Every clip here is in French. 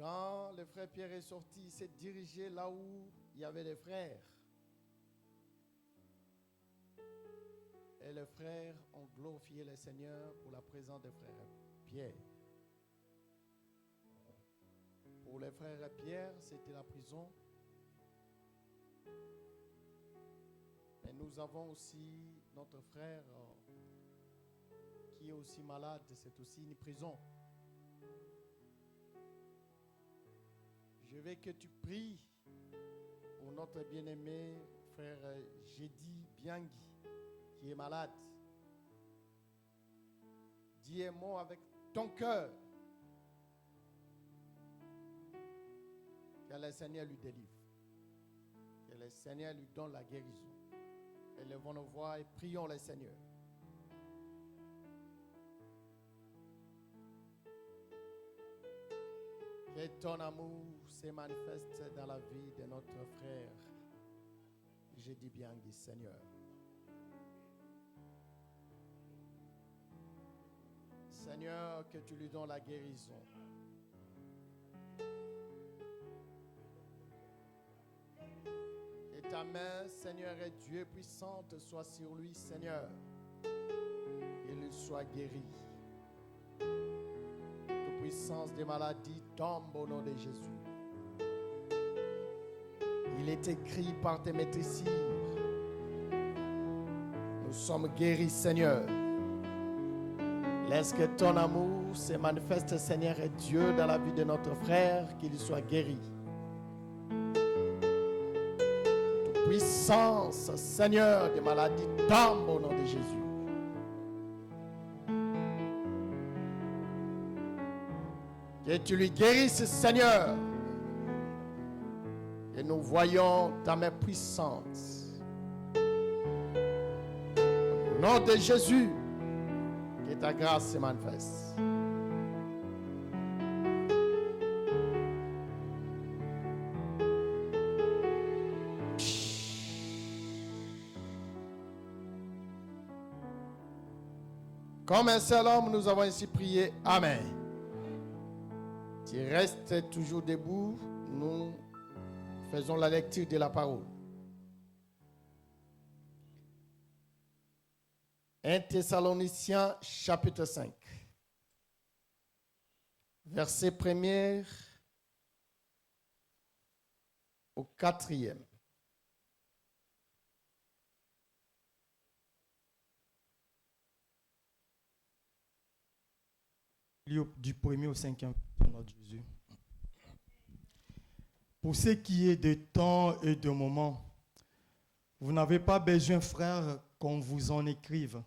Quand le frère Pierre est sorti, il s'est dirigé là où il y avait les frères. Et les frères ont glorifié le Seigneur pour la présence des frères Pierre. Pour les frères Pierre, c'était la prison. Mais nous avons aussi notre frère qui est aussi malade, c'est aussi une prison. Je veux que tu pries pour notre bien-aimé frère Jedi Biangui qui est malade. Dis un mot avec ton cœur. Que le Seigneur lui délivre. Que le Seigneur lui donne la guérison. Élevons nos voix et prions le Seigneur. Que ton amour se manifeste dans la vie de notre frère. Je dis bien, Seigneur. Seigneur, que tu lui donnes la guérison. Et ta main, Seigneur et Dieu puissante, soit sur lui, Seigneur. Qu'il soit guéri. Toute puissance des maladies tombe au nom de Jésus. Il est écrit par tes maîtrisires. Nous sommes guéris, Seigneur. Laisse que ton amour se manifeste, Seigneur et Dieu, dans la vie de notre frère, qu'il soit guéri. Toute puissance, Seigneur, des maladies tombe au nom de Jésus. Que tu lui guérisses, Seigneur. Et nous voyons ta main puissante. Au nom de Jésus, que ta grâce se manifeste. Comme un seul homme, nous avons ainsi prié. Amen. Tu restes toujours debout. Nous faisons la lecture de la parole. 1 Thessaloniciens chapitre 5. Verset 1er au 4e. Du 1er au 5e, notre Jésus. Pour ce qui est de temps et de moments, vous n'avez pas besoin, frères, qu'on vous en écrive.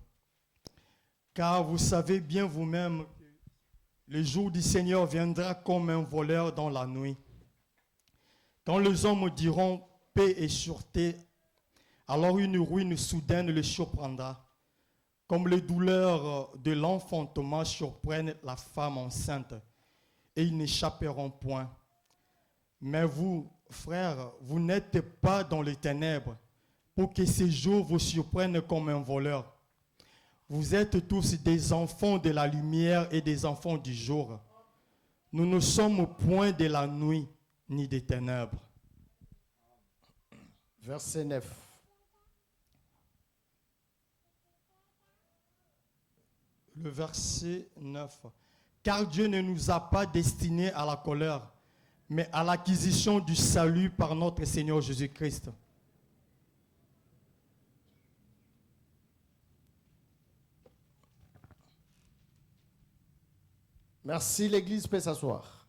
Car vous savez bien vous-même que le jour du Seigneur viendra comme un voleur dans la nuit. Quand les hommes diront paix et sûreté, alors une ruine soudaine le surprendra. Comme les douleurs de l'enfantement surprennent la femme enceinte, et ils n'échapperont point. Mais vous, frères, vous n'êtes pas dans les ténèbres, pour que ces jours vous surprennent comme un voleur. Vous êtes tous des enfants de la lumière et des enfants du jour. Nous ne sommes point de la nuit, ni des ténèbres. Verset 9. Le verset 9. Car Dieu ne nous a pas destinés à la colère, mais à l'acquisition du salut par notre Seigneur Jésus-Christ. Merci, l'Église peut s'asseoir.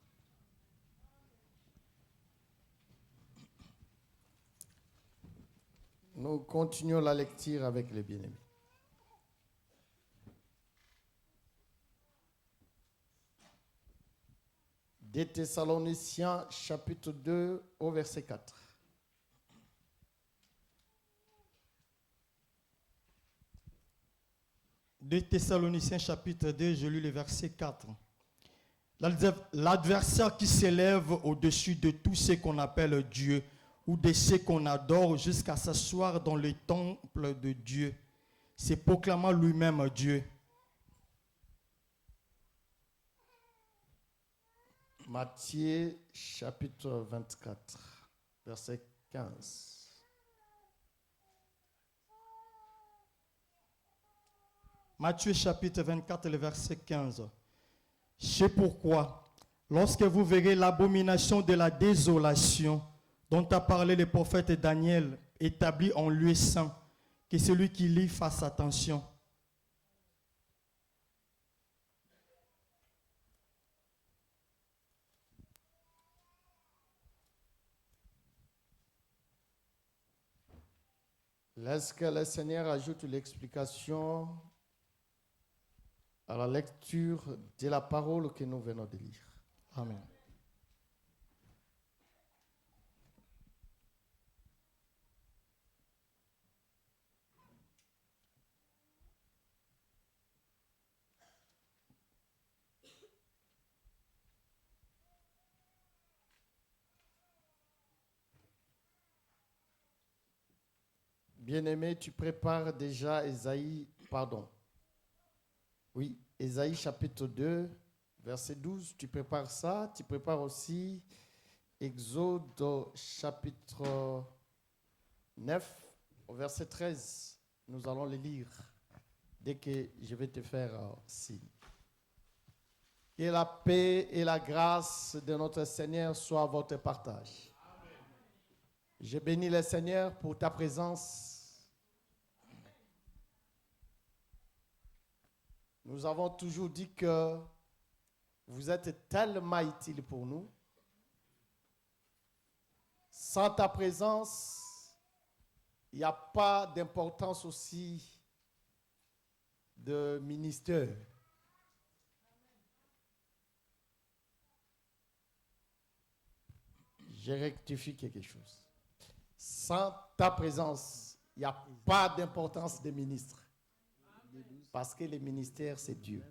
Nous continuons la lecture avec les bien-aimés. Des Thessaloniciens, chapitre 2, au verset 4. Des Thessaloniciens, chapitre 2, je lis le verset 4. L'adversaire qui s'élève au-dessus de tout ce qu'on appelle Dieu ou de ce qu'on adore jusqu'à s'asseoir dans le temple de Dieu, c'est proclamant lui-même Dieu. Matthieu chapitre 24, verset 15. Matthieu chapitre 24, le verset 15. C'est pourquoi, lorsque vous verrez l'abomination de la désolation dont a parlé le prophète Daniel, établi en lieu saint, que celui qui lit fasse attention. Laisse que le Seigneur ajoute l'explication à la lecture de la parole que nous venons de lire. Amen. Bien-aimé, tu prépares déjà Ésaïe chapitre 2, verset 12. Tu prépares ça. Tu prépares aussi Exode chapitre 9, au verset 13. Nous allons le lire dès que je vais te faire signe. Que la paix et la grâce de notre Seigneur soient votre partage. Je bénis le Seigneur pour ta présence. Nous avons toujours dit que vous êtes tellement utile pour nous. Sans ta présence, il n'y a pas d'importance aussi de ministère. Je rectifie quelque chose. Sans ta présence, il n'y a pas d'importance de ministre. Parce que le ministère, c'est Dieu.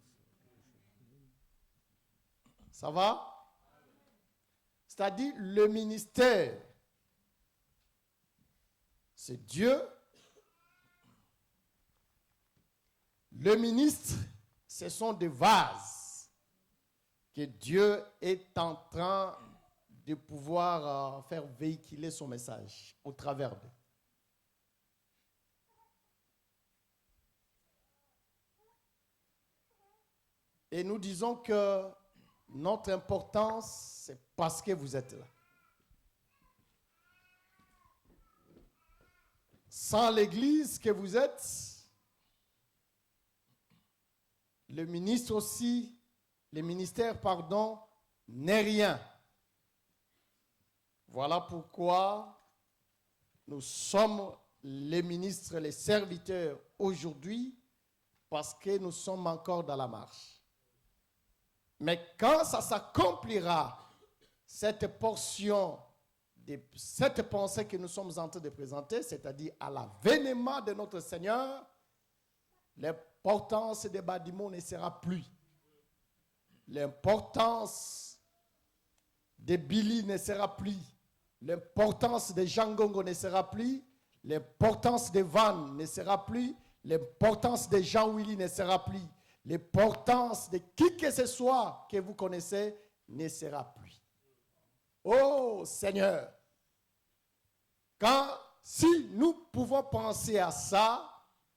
Ça va? C'est-à-dire, le ministère, c'est Dieu. Le ministre, ce sont des vases que Dieu est en train de pouvoir faire véhiculer son message au travers d'eux. Et nous disons que notre importance, c'est parce que vous êtes là. Sans l'Église que vous êtes, le ministère, n'est rien. Voilà pourquoi nous sommes les ministres, les serviteurs aujourd'hui, parce que nous sommes encore dans la marche. Mais quand ça s'accomplira, cette portion, cette pensée que nous sommes en train de présenter, c'est-à-dire à l'avènement de notre Seigneur, l'importance des bâtiments ne sera plus. L'importance des Billy ne sera plus. L'importance des Jangongo ne sera plus. L'importance des Van ne sera plus. L'importance des Jean-Willy ne sera plus. L'importance de qui que ce soit que vous connaissez ne sera plus. Oh Seigneur, si nous pouvons penser à ça,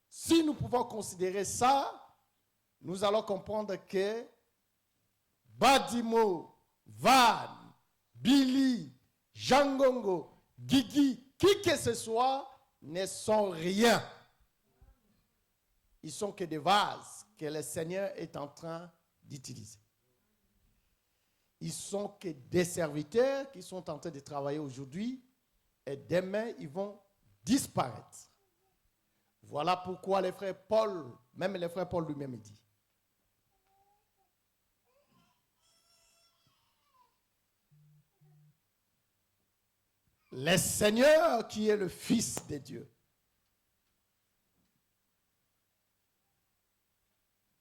si nous pouvons considérer ça, nous allons comprendre que Badimo, Van, Billy, Jangongo, Guigui, qui que ce soit, ne sont rien. Ils sont que des vases que le Seigneur est en train d'utiliser. Ils sont que des serviteurs qui sont en train de travailler aujourd'hui et demain ils vont disparaître. Voilà pourquoi les frères Paul, même le frère Paul lui-même dit, le Seigneur qui est le Fils de Dieu,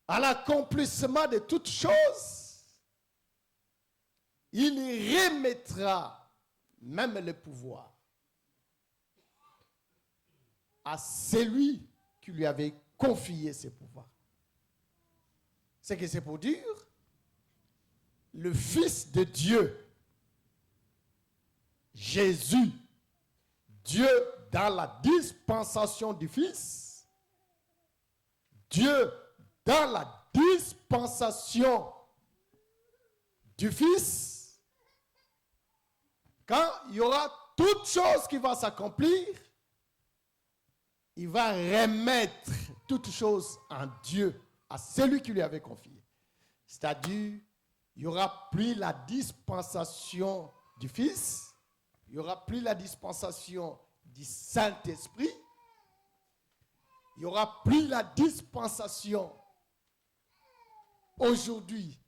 à l'accomplissement de toutes choses, il remettra même le pouvoir à celui qui lui avait confié ses pouvoirs. Ce que c'est pour dire, le Fils de Dieu, Jésus, Dieu dans la dispensation du Fils, Dieu dans la dispensation du Fils, quand il y aura toute chose qui va s'accomplir, il va remettre toute chose en Dieu, à celui qui lui avait confié. C'est-à-dire, il n'y aura plus la dispensation du Fils, il n'y aura plus la dispensation du Saint-Esprit, il n'y aura plus la dispensation aujourd'hui,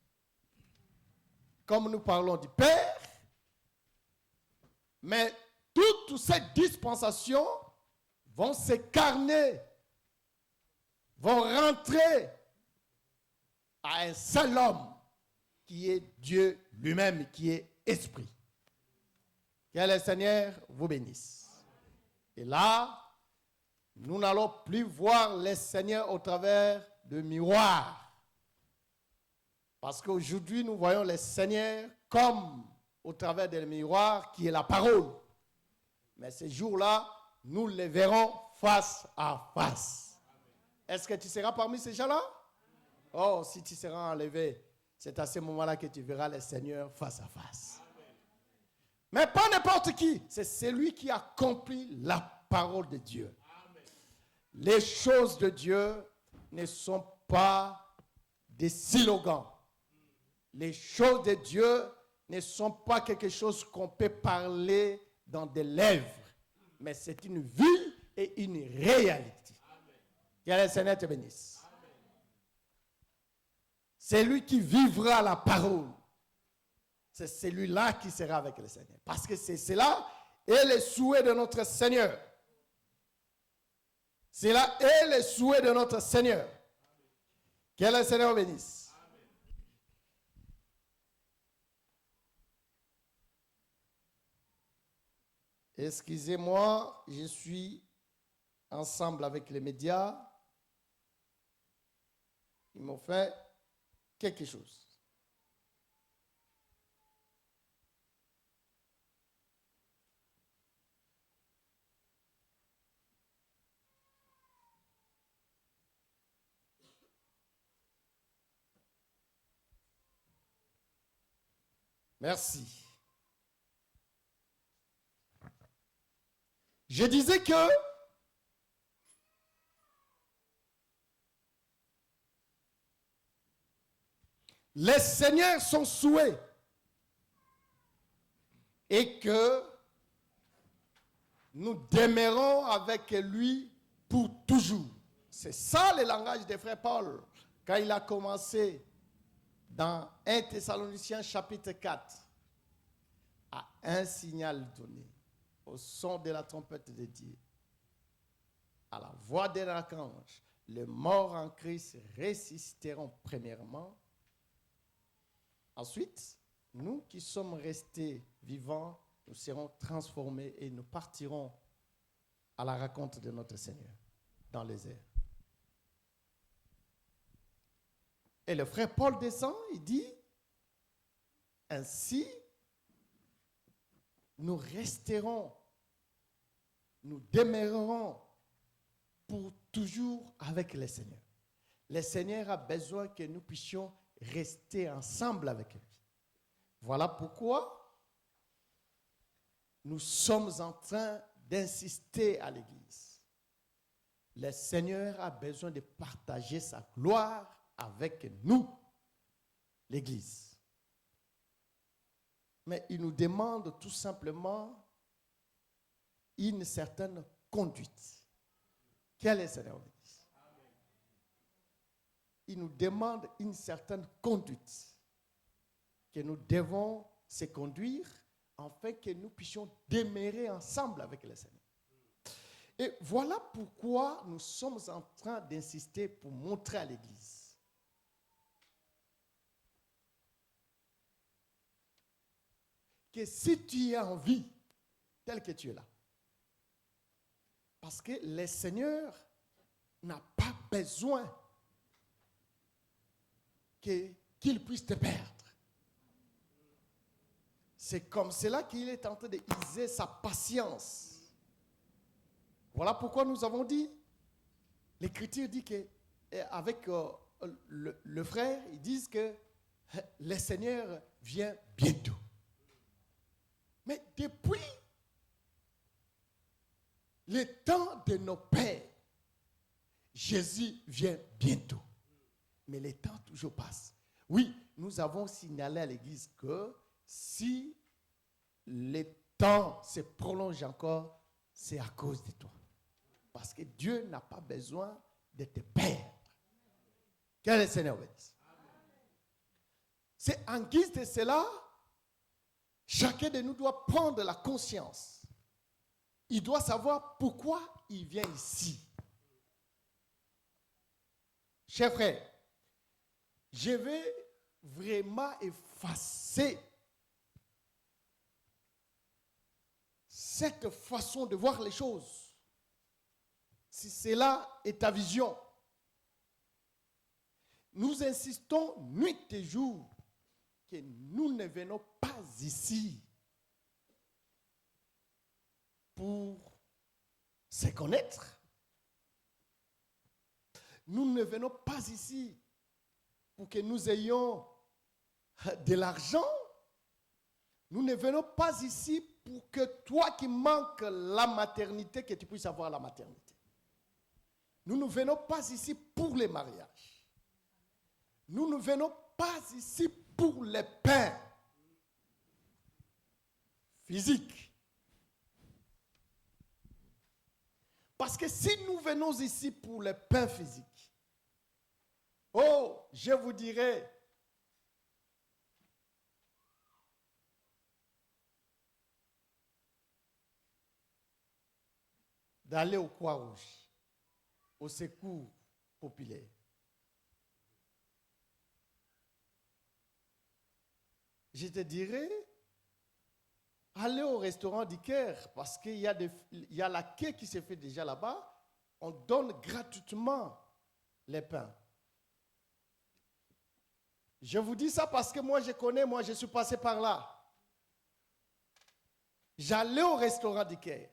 comme nous parlons du Père, mais toutes ces dispensations vont s'incarner, vont rentrer à un seul homme qui est Dieu lui-même, qui est Esprit. Que le Seigneur vous bénisse. Et là, nous n'allons plus voir le Seigneur au travers de miroirs. Parce qu'aujourd'hui, nous voyons le Seigneur comme au travers des miroirs qui est la parole. Mais ces jours-là, nous les verrons face à face. Est-ce que tu seras parmi ces gens-là? Oh, si tu seras enlevé, c'est à ce moment-là que tu verras le Seigneur face à face. Mais pas n'importe qui, c'est celui qui accomplit la parole de Dieu. Les choses de Dieu ne sont pas des slogans. Les choses de Dieu ne sont pas quelque chose qu'on peut parler dans des lèvres, mais c'est une vie et une réalité. Que le Seigneur te bénisse. C'est lui qui vivra la parole. C'est celui-là qui sera avec le Seigneur. Parce que c'est cela et le souhait de notre Seigneur. Cela est le souhait de notre Seigneur. Que le Seigneur bénisse. Excusez-moi, je suis ensemble avec les médias. Ils m'ont fait quelque chose. Merci. Je disais que les seigneurs sont souhaits et que nous demeurons avec lui pour toujours. C'est ça le langage des frères Paul quand il a commencé dans 1 Thessaloniciens chapitre 4 à un signal donné au son de la trompette de Dieu, à la voix d'un archange, les morts en Christ ressusciteront premièrement. Ensuite, nous qui sommes restés vivants, nous serons transformés et nous partirons à la rencontre de notre Seigneur dans les airs. Et le frère Paul descend, il dit, ainsi, nous resterons, nous demeurerons pour toujours avec le Seigneur. Le Seigneur a besoin que nous puissions rester ensemble avec lui. Voilà pourquoi nous sommes en train d'insister à l'Église. Le Seigneur a besoin de partager sa gloire avec nous, l'Église. Mais il nous demande tout simplement une certaine conduite. Quelle est cette conduite? Il nous demande une certaine conduite que nous devons se conduire afin que nous puissions demeurer ensemble avec le Seigneur. Et voilà pourquoi nous sommes en train d'insister pour montrer à l'Église que si tu es en vie, tel que tu es là, parce que le Seigneur n'a pas besoin qu'il puisse te perdre. C'est comme cela qu'il est en train d'user sa patience. Voilà pourquoi nous avons dit, l'Écriture dit qu'avec le frère, ils disent que le Seigneur vient bientôt. Mais depuis le temps de nos pères, Jésus vient bientôt. Mais le temps toujours passe. Oui, nous avons signalé à l'Église que si le temps se prolonge encore, c'est à cause de toi. Parce que Dieu n'a pas besoin de te perdre. Que le Seigneur bénisse. C'est en guise de cela, chacun de nous doit prendre la conscience. Il doit savoir pourquoi il vient ici. Chers frères, je vais vraiment effacer cette façon de voir les choses. Si cela est ta vision, nous insistons nuit et jour que nous ne venons pas ici pour se connaître. Nous ne venons pas ici pour que nous ayons de l'argent. Nous ne venons pas ici pour que toi qui manques la maternité, que tu puisses avoir la maternité. Nous ne venons pas ici pour les mariages. Nous ne venons pas ici pour les pains physiques. Parce que si nous venons ici pour les pains physiques, oh, je vous dirais, d'aller au Croix-Rouge, au secours populaire. Je te dirais, allez au restaurant du Caire, parce qu'il y a la quai qui se fait déjà là-bas. On donne gratuitement les pains. Je vous dis ça parce que moi je connais, moi je suis passé par là. J'allais au restaurant du Caire.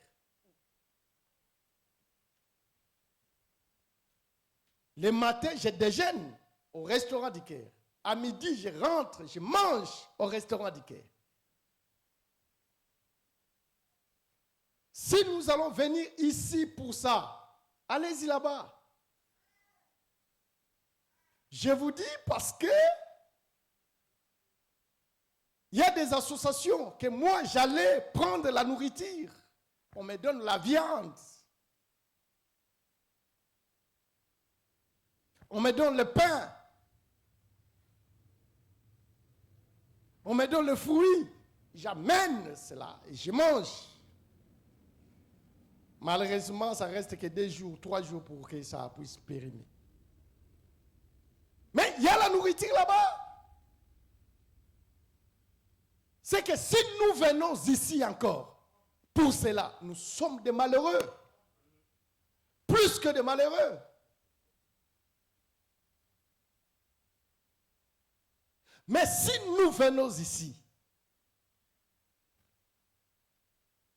Le matin, je déjeune au restaurant du Caire. À midi, je rentre, je mange au restaurant du Caire. Si nous allons venir ici pour ça, allez-y là-bas. Je vous dis parce que il y a des associations que moi, j'allais prendre la nourriture. On me donne la viande. On me donne le pain. On me donne le fruit. J'amène cela et je mange. Malheureusement, ça reste que 2 jours, 3 jours pour que ça puisse périmer. Mais il y a la nourriture là-bas. C'est que si nous venons ici encore, pour cela, nous sommes des malheureux. Plus que des malheureux. Mais si nous venons ici,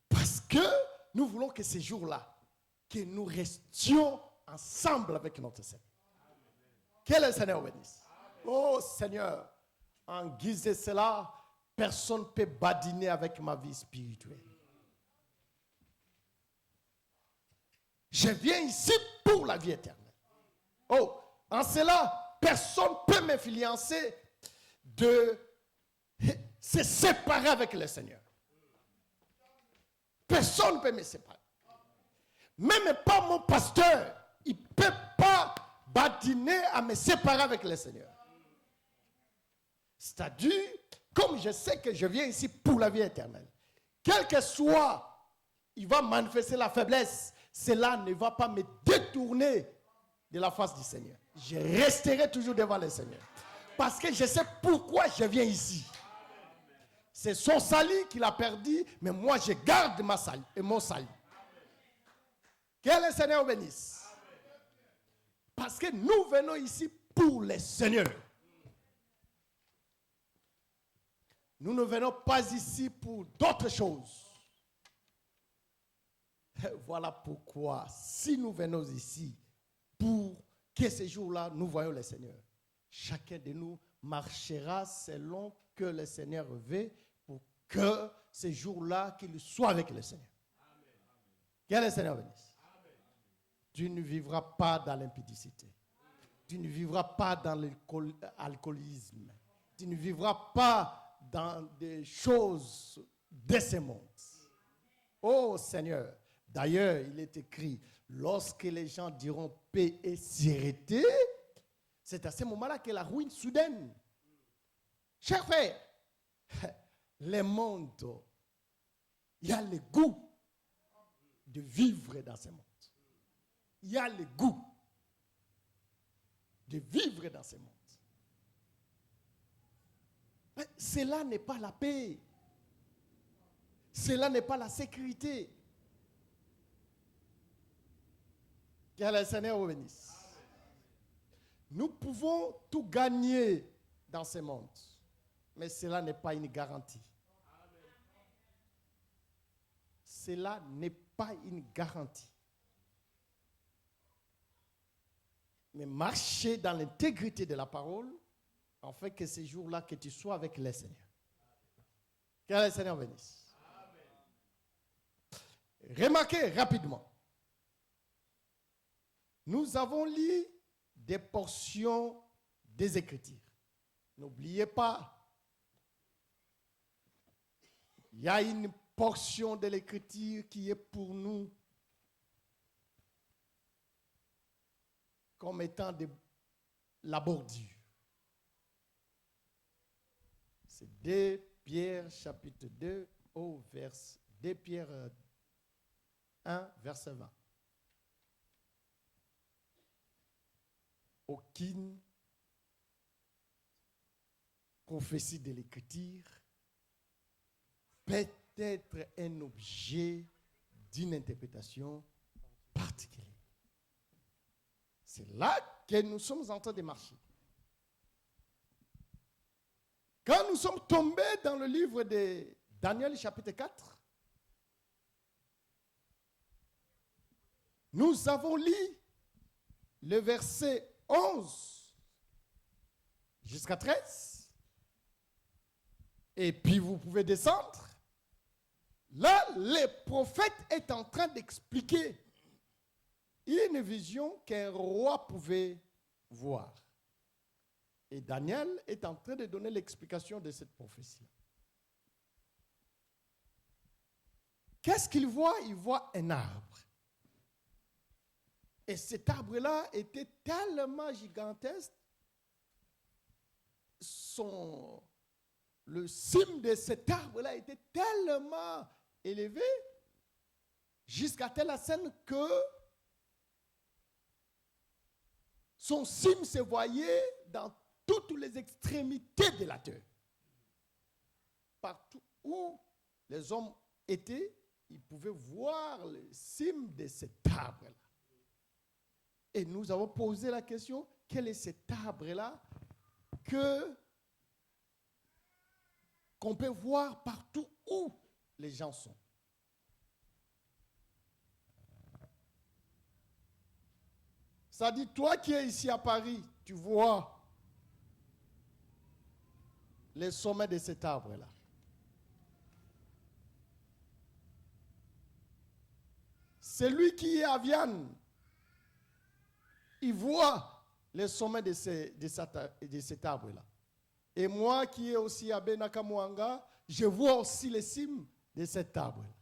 parce que nous voulons que ces jours-là, que nous restions ensemble avec notre Seigneur. Que le Seigneur bénisse. Oh Seigneur, en guise de cela, personne ne peut badiner avec ma vie spirituelle. Je viens ici pour la vie éternelle. Oh, en cela, personne ne peut m'influencer de se séparer avec le Seigneur. Personne ne peut me séparer. Même pas mon pasteur, il ne peut pas badiner à me séparer avec le Seigneur. C'est-à-dire, comme je sais que je viens ici pour la vie éternelle, quel que soit, il va manifester la faiblesse, cela ne va pas me détourner de la face du Seigneur. Je resterai toujours devant le Seigneur. Parce que je sais pourquoi je viens ici. C'est son salut qu'il a perdu, mais moi je garde mon salut. Que le Seigneur bénisse. Parce que nous venons ici pour le Seigneur. Nous ne venons pas ici pour d'autres choses. Voilà pourquoi, si nous venons ici pour que ce jour-là, nous voyons le Seigneur, chacun de nous marchera selon que le Seigneur veut pour que ce jour-là, qu'il soit avec le Seigneur. Que le Seigneur bénisse. Tu ne vivras pas dans l'impudicité. Tu ne vivras pas dans l'alcoolisme. Tu ne vivras pas dans des choses de ce monde. Oh Seigneur, d'ailleurs, il est écrit, lorsque les gens diront paix et sérénité, c'est à ce moment-là que la ruine soudaine. Chers frères, le monde, il y a le goût de vivre dans ce monde. Il y a le goût de vivre dans ce monde. Mais cela n'est pas la paix. Cela n'est pas la sécurité. Que le Seigneur vous bénisse. Nous pouvons tout gagner dans ce monde, mais cela n'est pas une garantie. Cela n'est pas une garantie. Mais marcher dans l'intégrité de la parole, en fait que ces jours-là, que tu sois avec le Seigneur. Que le Seigneur bénisse. Remarquez rapidement. Nous avons lu des portions des Écritures. N'oubliez pas, il y a une portion de l'Écriture qui est pour nous comme étant de la bordure. C'est 2 Pierre chapitre 2 au verset 2 Pierre 1 verset 20. Aucune prophétie de l'Écriture peut être un objet d'une interprétation particulière. C'est là que nous sommes en train de marcher. Quand nous sommes tombés dans le livre de Daniel chapitre 4, nous avons lu le verset 11 jusqu'à 13. Et puis vous pouvez descendre. Là, le prophète est en train d'expliquer une vision qu'un roi pouvait voir. Et Daniel est en train de donner l'explication de cette prophétie. Qu'est-ce qu'il voit? Il voit un arbre. Et cet arbre-là était tellement gigantesque, le cime de cet arbre-là était tellement élevé, jusqu'à telle scène que son cime se voyait dans toutes les extrémités de la terre. Partout où les hommes étaient, ils pouvaient voir le cime de cet arbre-là. Et nous avons posé la question, quel est cet arbre-là qu'on peut voir partout où les gens sont? Ça dit, toi qui es ici à Paris, tu vois les sommets de cet arbre-là. Celui qui est à Vienne, il voit les sommets de cet arbre-là. Et moi qui est aussi à Benakamouanga, je vois aussi les cimes de cet arbre-là.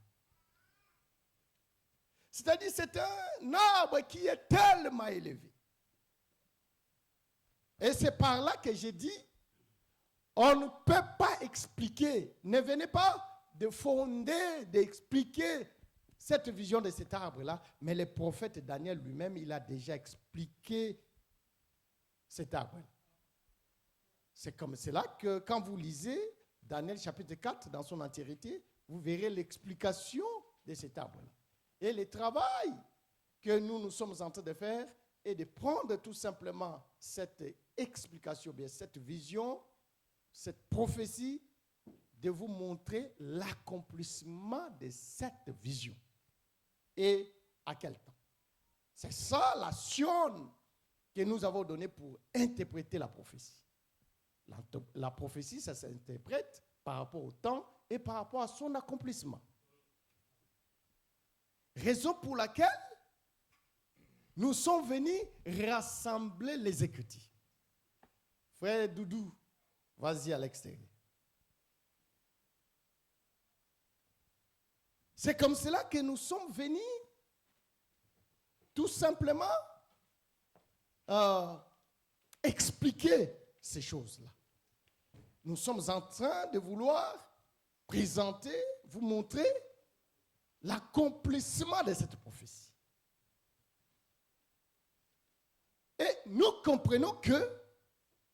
C'est-à-dire c'est un arbre qui est tellement élevé. Et c'est par là que j'ai dit, on ne peut pas expliquer, ne venez pas de fonder, d'expliquer cette vision de cet arbre-là, mais le prophète Daniel lui-même, il a déjà expliqué cet arbre-là. C'est comme cela que quand vous lisez Daniel chapitre 4 dans son entièreté, vous verrez l'explication de cet arbre-là. Et le travail que nous sommes en train de faire est de prendre tout simplement cette explication, bien cette vision, cette prophétie, de vous montrer l'accomplissement de cette vision. Et à quel temps? C'est ça la sion que nous avons donnée pour interpréter la prophétie. La prophétie, ça s'interprète par rapport au temps et par rapport à son accomplissement. Raison pour laquelle nous sommes venus rassembler les Écritures. Frère Doudou, vas-y à l'extérieur. C'est comme cela que nous sommes venus tout simplement expliquer ces choses-là. Nous sommes en train de vouloir présenter, vous montrer l'accomplissement de cette prophétie. Et nous comprenons que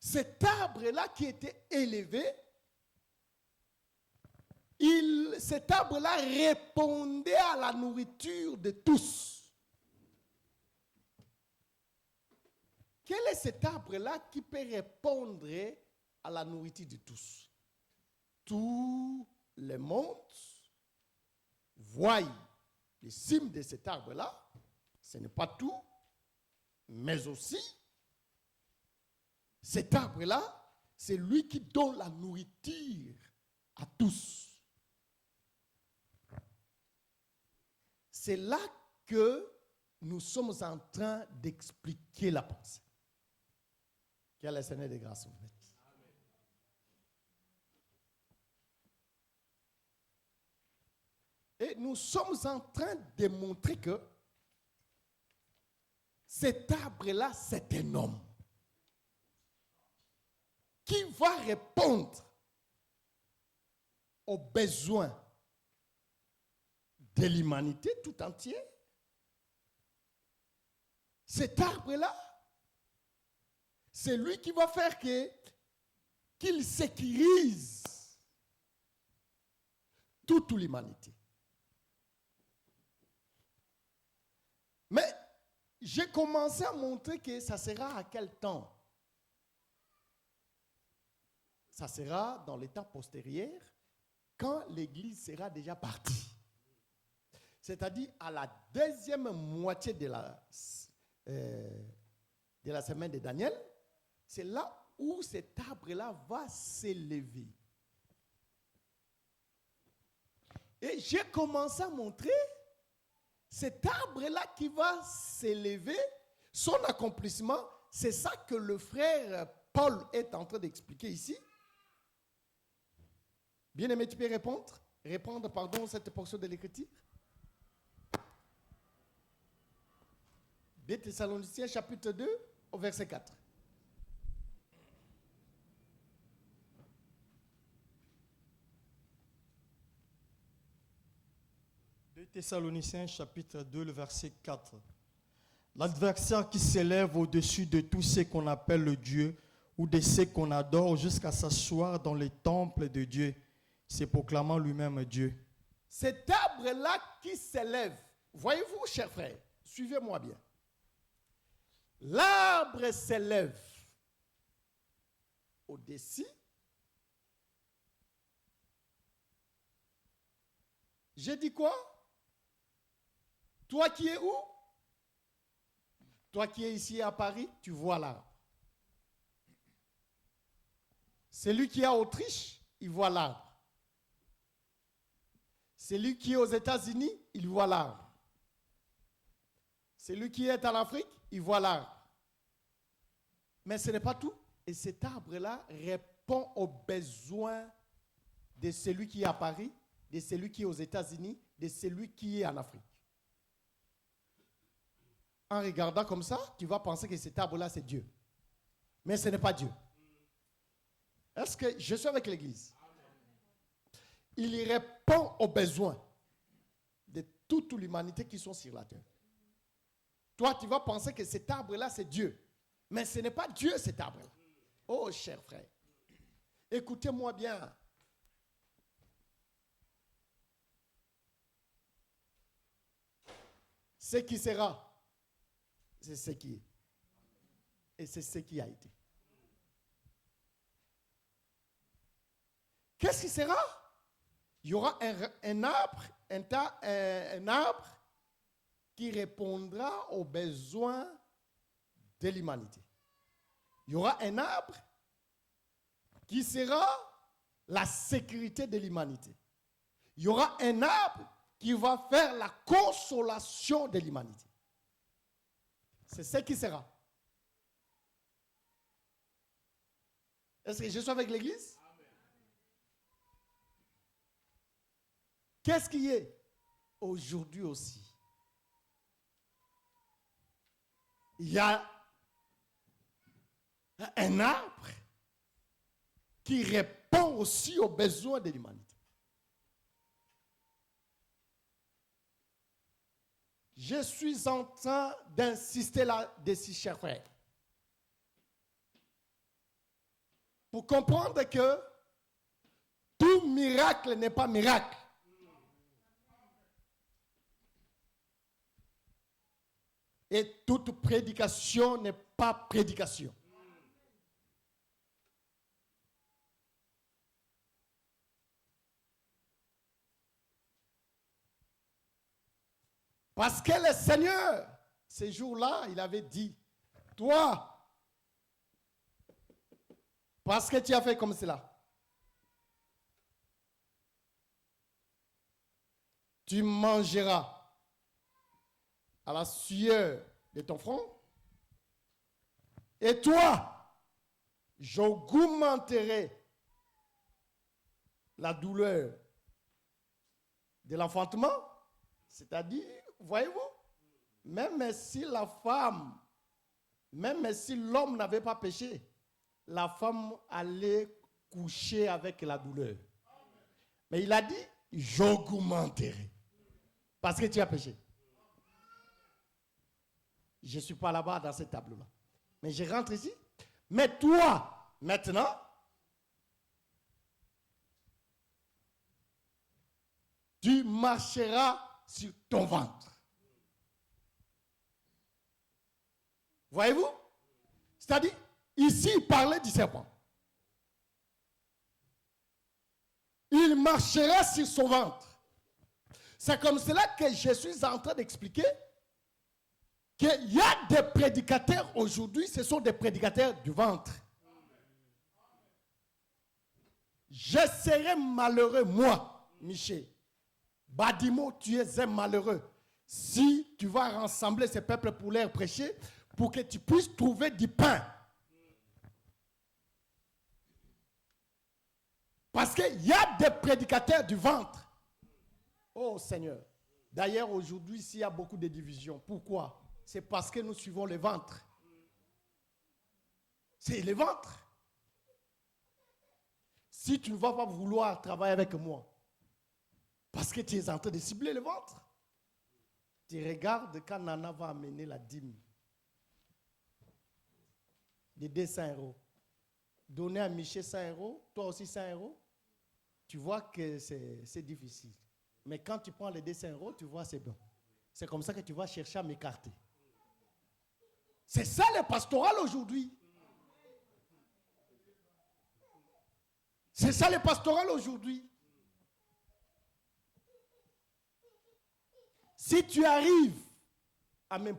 cet arbre-là qui était élevé, cet arbre-là répondait à la nourriture de tous. Quel est cet arbre-là qui peut répondre à la nourriture de tous? Tous les mondes voient les cimes de cet arbre-là. Ce n'est pas tout, mais aussi, cet arbre-là, c'est lui qui donne la nourriture à tous. C'est là que nous sommes en train d'expliquer la pensée. Quel est le Seigneur de grâce vous faites? Et nous sommes en train de montrer que cet arbre-là, c'est un homme qui va répondre aux besoins de l'humanité tout entière. Cet arbre-là, c'est lui qui va faire qu'il sécurise toute l'humanité. Mais j'ai commencé à montrer que ça sera à quel temps? Ça sera dans les temps postérieurs, quand l'Église sera déjà partie. C'est-à-dire à la deuxième moitié de la semaine de Daniel, c'est là où cet arbre-là va s'élever. Et j'ai commencé à montrer cet arbre-là qui va s'élever, son accomplissement, c'est ça que le frère Paul est en train d'expliquer ici. Bien-aimé, tu peux répondre, cette portion de l'Écriture. 2 Thessaloniciens chapitre 2 au verset 4. Thessaloniciens chapitre 2, le verset 4. L'adversaire qui s'élève au-dessus de tout ce qu'on appelle le Dieu ou de ce qu'on adore jusqu'à s'asseoir dans les temples de Dieu, se proclamant lui-même Dieu. Cet arbre-là qui s'élève, voyez-vous, chers frères, suivez-moi bien. L'arbre s'élève au-dessus. J'ai dit quoi? Toi qui es où? Toi qui es ici à Paris, tu vois l'arbre. Celui qui est en Autriche, il voit l'arbre. Celui qui est aux États-Unis, il voit l'arbre. Celui qui est en Afrique, il voit l'arbre. Mais ce n'est pas tout. Et cet arbre-là répond aux besoins de celui qui est à Paris, de celui qui est aux États-Unis, de celui qui est en Afrique. En regardant comme ça, tu vas penser que cet arbre-là, c'est Dieu. Mais ce n'est pas Dieu. Est-ce que je suis avec l'Église? Il répond aux besoins de toute l'humanité qui sont sur la terre. Toi, tu vas penser que cet arbre-là, c'est Dieu. Mais ce n'est pas Dieu, cet arbre-là. Oh, cher frère, écoutez-moi bien. Ce qui sera, c'est ce qui est. Et c'est ce qui a été. qu'est-ce qui sera? Il y aura un arbre qui répondra aux besoins de l'humanité. Il y aura un arbre qui sera la sécurité de l'humanité. Il y aura un arbre qui va faire la consolation de l'humanité. C'est ce qui sera. Est-ce que je suis avec l'Église? Qu'est-ce qui est aujourd'hui aussi? Il y a un arbre qui répond aussi aux besoins de l'humanité. Je suis en train d'insister là-dessus, chers frères, pour comprendre que tout miracle n'est pas miracle. Et toute prédication n'est pas prédication. Parce que le Seigneur, ces jours-là, il avait dit, toi, parce que tu as fait comme cela, tu mangeras à la sueur de ton front, et toi, j'augmenterai la douleur de l'enfantement, c'est-à-dire, voyez-vous, même si la femme, même si l'homme n'avait pas péché, la femme allait coucher avec la douleur. Mais il a dit, j'augmenterai, parce que tu as péché. Je ne suis pas là-bas dans ce tableau-là. Mais je rentre ici. Mais toi, maintenant, tu marcheras sur ton ventre. Voyez-vous? C'est-à-dire, ici, il parlait du serpent. Il marchera sur son ventre. C'est comme cela que je suis en train d'expliquer qu'il y a des prédicateurs aujourd'hui, ce sont des prédicateurs du ventre. Je serai malheureux, moi, Michel. Badimo, tu es un malheureux. Si tu vas rassembler ces peuples pour leur prêcher, pour que tu puisses trouver du pain. Parce qu'il y a des prédicateurs du ventre. Oh Seigneur. D'ailleurs, aujourd'hui, il y a beaucoup de divisions. Pourquoi? C'est parce que nous suivons le ventre. C'est le ventre. Si tu ne vas pas vouloir travailler avec moi, parce que tu es en train de cibler le ventre, tu regardes quand Nana va amener la dîme de 200 euros. Donner à Michel 100 euros, toi aussi 100 euros, tu vois que c'est difficile. Mais quand tu prends les 200 euros, tu vois c'est bon. C'est comme ça que tu vas chercher à m'écarter. C'est ça le pastoral aujourd'hui. C'est ça le pastoral aujourd'hui. Si tu arrives à me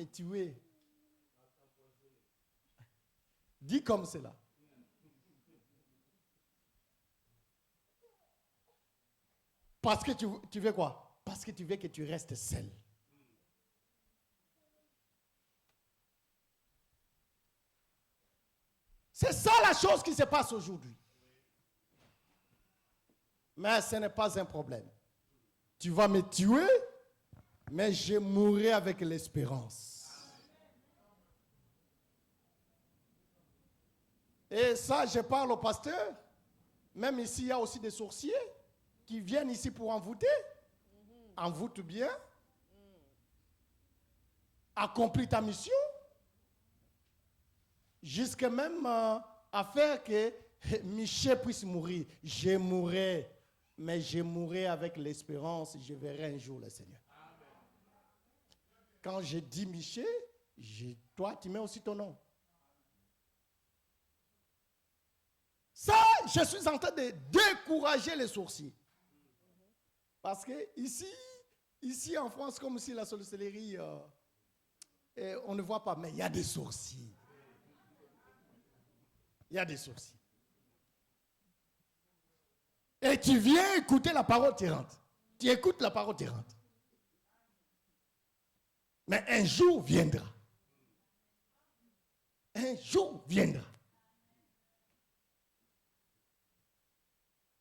tuer, dis comme cela. Parce que tu veux quoi? Parce que tu veux que tu restes seul. C'est ça la chose qui se passe aujourd'hui. Mais ce n'est pas un problème. Tu vas me tuer, mais je mourrai avec l'espérance. Et ça, je parle au pasteur. Même ici, il y a aussi des sorciers qui viennent ici pour envoûter. Envoûte bien. Accomplis ta mission. Jusqu'à même à faire que Michel puisse mourir. Je mourrai, mais je mourrai avec l'espérance. Je verrai un jour le Seigneur. Amen. Quand je dis Michel, toi, tu mets aussi ton nom. Ça, je suis en train de décourager les sorciers. Parce que ici en France, comme si la sorcellerie, on ne voit pas, mais il y a des sorciers. Il y a des sorciers. Et tu viens écouter la parole, tu rentres. Tu écoutes la parole, tu rentres. Mais un jour viendra. Un jour viendra.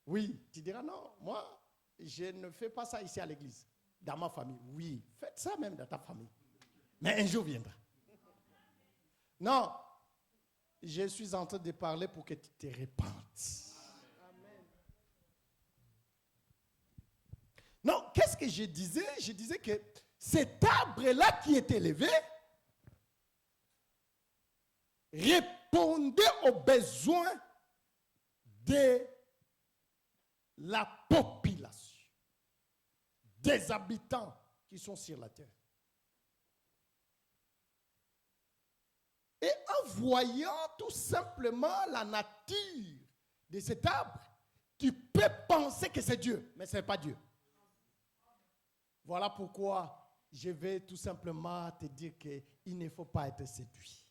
Oui, tu diras non, moi, je ne fais pas ça ici à l'église, dans ma famille. Oui, faites ça même dans ta famille. Mais un jour viendra. Non, je suis en train de parler pour que tu te repentes. Non, qu'est-ce que je disais? Je disais que cet arbre-là qui est élevé répondait aux besoins de la population, des habitants qui sont sur la terre. Et en voyant tout simplement la nature de cet arbre, tu peux penser que c'est Dieu, mais ce n'est pas Dieu. Voilà pourquoi je vais tout simplement te dire qu'il ne faut pas être séduit.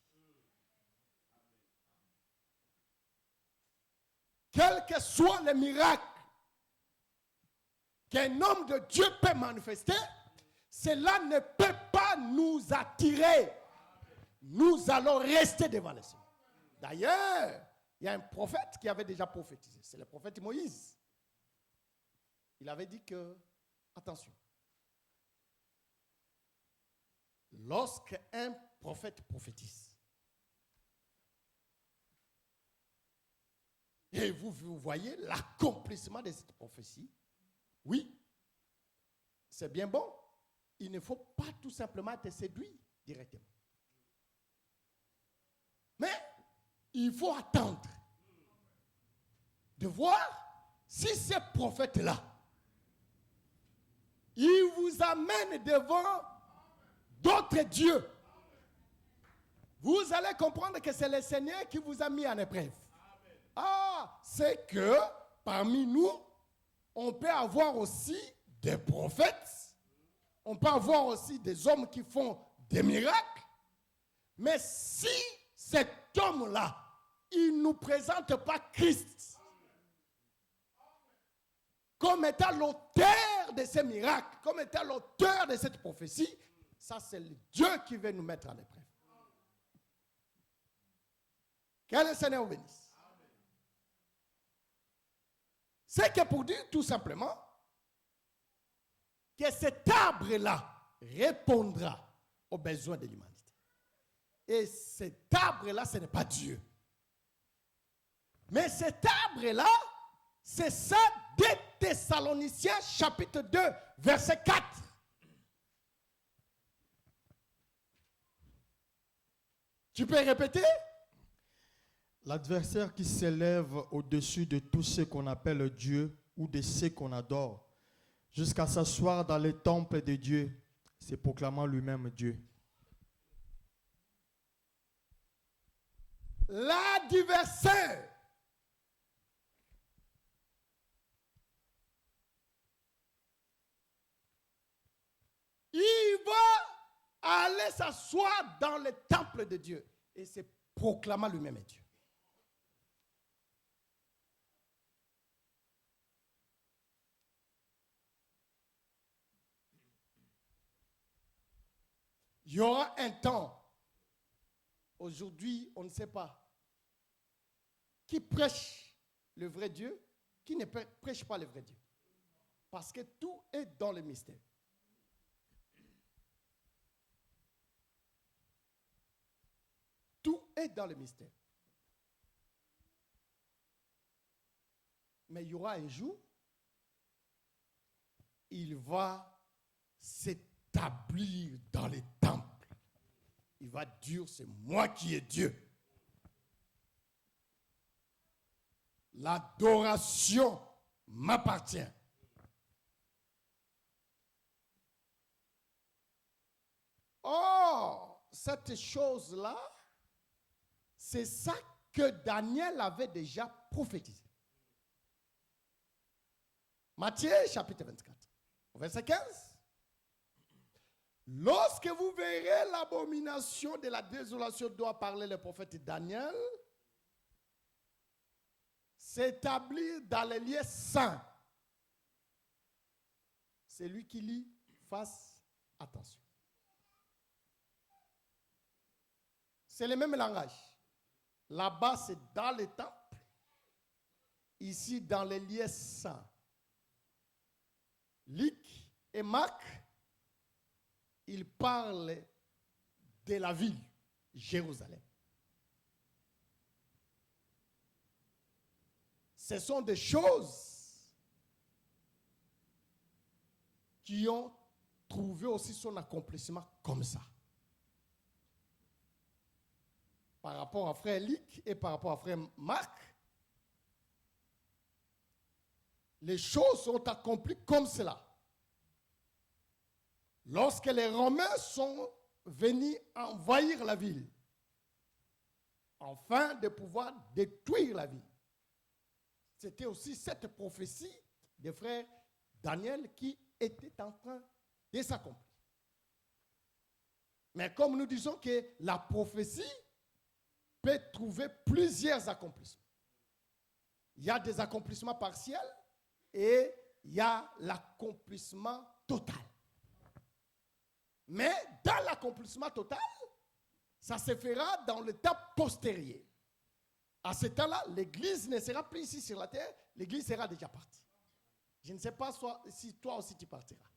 Quel que soit le miracle qu'un homme de Dieu peut manifester, cela ne peut pas nous attirer. Nous allons rester devant le Seigneur. D'ailleurs, il y a un prophète qui avait déjà prophétisé. C'est le prophète Moïse. Il avait dit que, attention, lorsqu'un prophète prophétise, et vous voyez l'accomplissement de cette prophétie, oui, c'est bien bon. Il ne faut pas tout simplement être séduit directement. Mais il faut attendre de voir si ce prophète-là, il vous amène devant d'autres dieux. Vous allez comprendre que c'est le Seigneur qui vous a mis en épreuve. Ah, c'est que parmi nous, on peut avoir aussi des prophètes, on peut avoir aussi des hommes qui font des miracles, mais si cet homme-là, il ne nous présente pas Christ comme étant l'auteur de ces miracles, comme étant l'auteur de cette prophétie, ça c'est le Dieu qui veut nous mettre en épreuve. Que le Seigneur vous bénisse. C'est que pour dire tout simplement que cet arbre-là répondra aux besoins de l'humanité. Et cet arbre-là, ce n'est pas Dieu. Mais cet arbre-là, c'est ça, 2 Thessaloniciens chapitre 2, verset 4. Tu peux répéter? L'adversaire qui s'élève au-dessus de tout ce qu'on appelle Dieu ou de ce qu'on adore, jusqu'à s'asseoir dans les temples de Dieu, c'est proclamant lui-même Dieu. L'adversaire il va aller s'asseoir dans le temple de Dieu et c'est proclamant lui-même Dieu. Il y aura un temps, aujourd'hui, on ne sait pas, qui prêche le vrai Dieu, qui ne prêche pas le vrai Dieu. Parce que tout est dans le mystère. Tout est dans le mystère. Mais il y aura un jour, il va s'établir dans les temples. Il va dire, c'est moi qui est Dieu. L'adoration m'appartient. Oh, cette chose-là, c'est ça que Daniel avait déjà prophétisé. Matthieu chapitre 24, verset 15. Lorsque vous verrez l'abomination de la désolation dont a parlé le prophète Daniel s'établir dans les lieux saints, c'est lui qui lit, fasse attention. C'est le même langage. Là-bas, c'est dans les temples. Ici, dans les lieux saints. Luc et Marc, ils parlent de la ville, Jérusalem. Ce sont des choses qui ont trouvé aussi son accomplissement comme ça. Par rapport à frère Luc et par rapport à frère Marc, les choses sont accomplies comme cela. Lorsque les Romains sont venus envahir la ville, afin de pouvoir détruire la ville. C'était aussi cette prophétie des frères Daniel qui était en train de s'accomplir. Mais comme nous disons que la prophétie peut trouver plusieurs accomplissements. Il y a des accomplissements partiels et il y a l'accomplissement total. Mais dans l'accomplissement total, ça se fera dans le temps postérieur. À ce temps-là, l'Église ne sera plus ici sur la terre, l'Église sera déjà partie. Je ne sais pas si toi aussi tu partiras.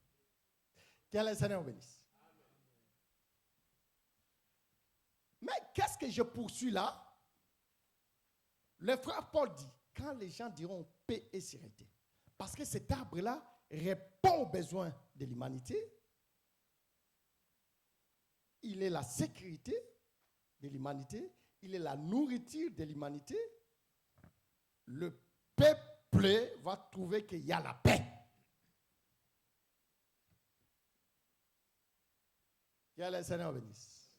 Que le Seigneur bénisse. Mais qu'est-ce que je poursuis là? Le frère Paul dit, quand les gens diront paix et sérénité, parce que cet arbre-là répond aux besoins de l'humanité, il est la sécurité de l'humanité, il est la nourriture de l'humanité. Le peuple va trouver qu'il y a la paix. Que le Seigneur bénisse.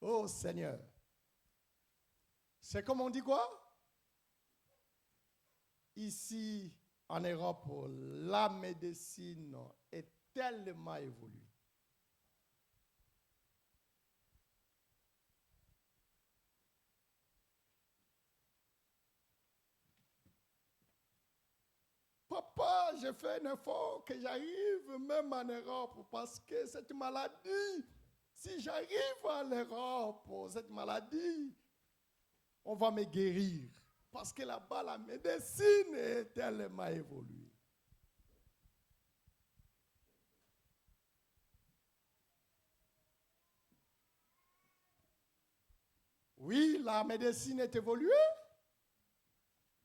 Oh Seigneur. C'est comme on dit quoi? Ici, en Europe, la médecine est tellement évoluée. Papa, j'ai fait un effort que j'arrive même en Europe parce que cette maladie, si j'arrive en Europe, cette maladie, on va me guérir. Parce que là-bas, la médecine est tellement évoluée. Oui, la médecine est évoluée,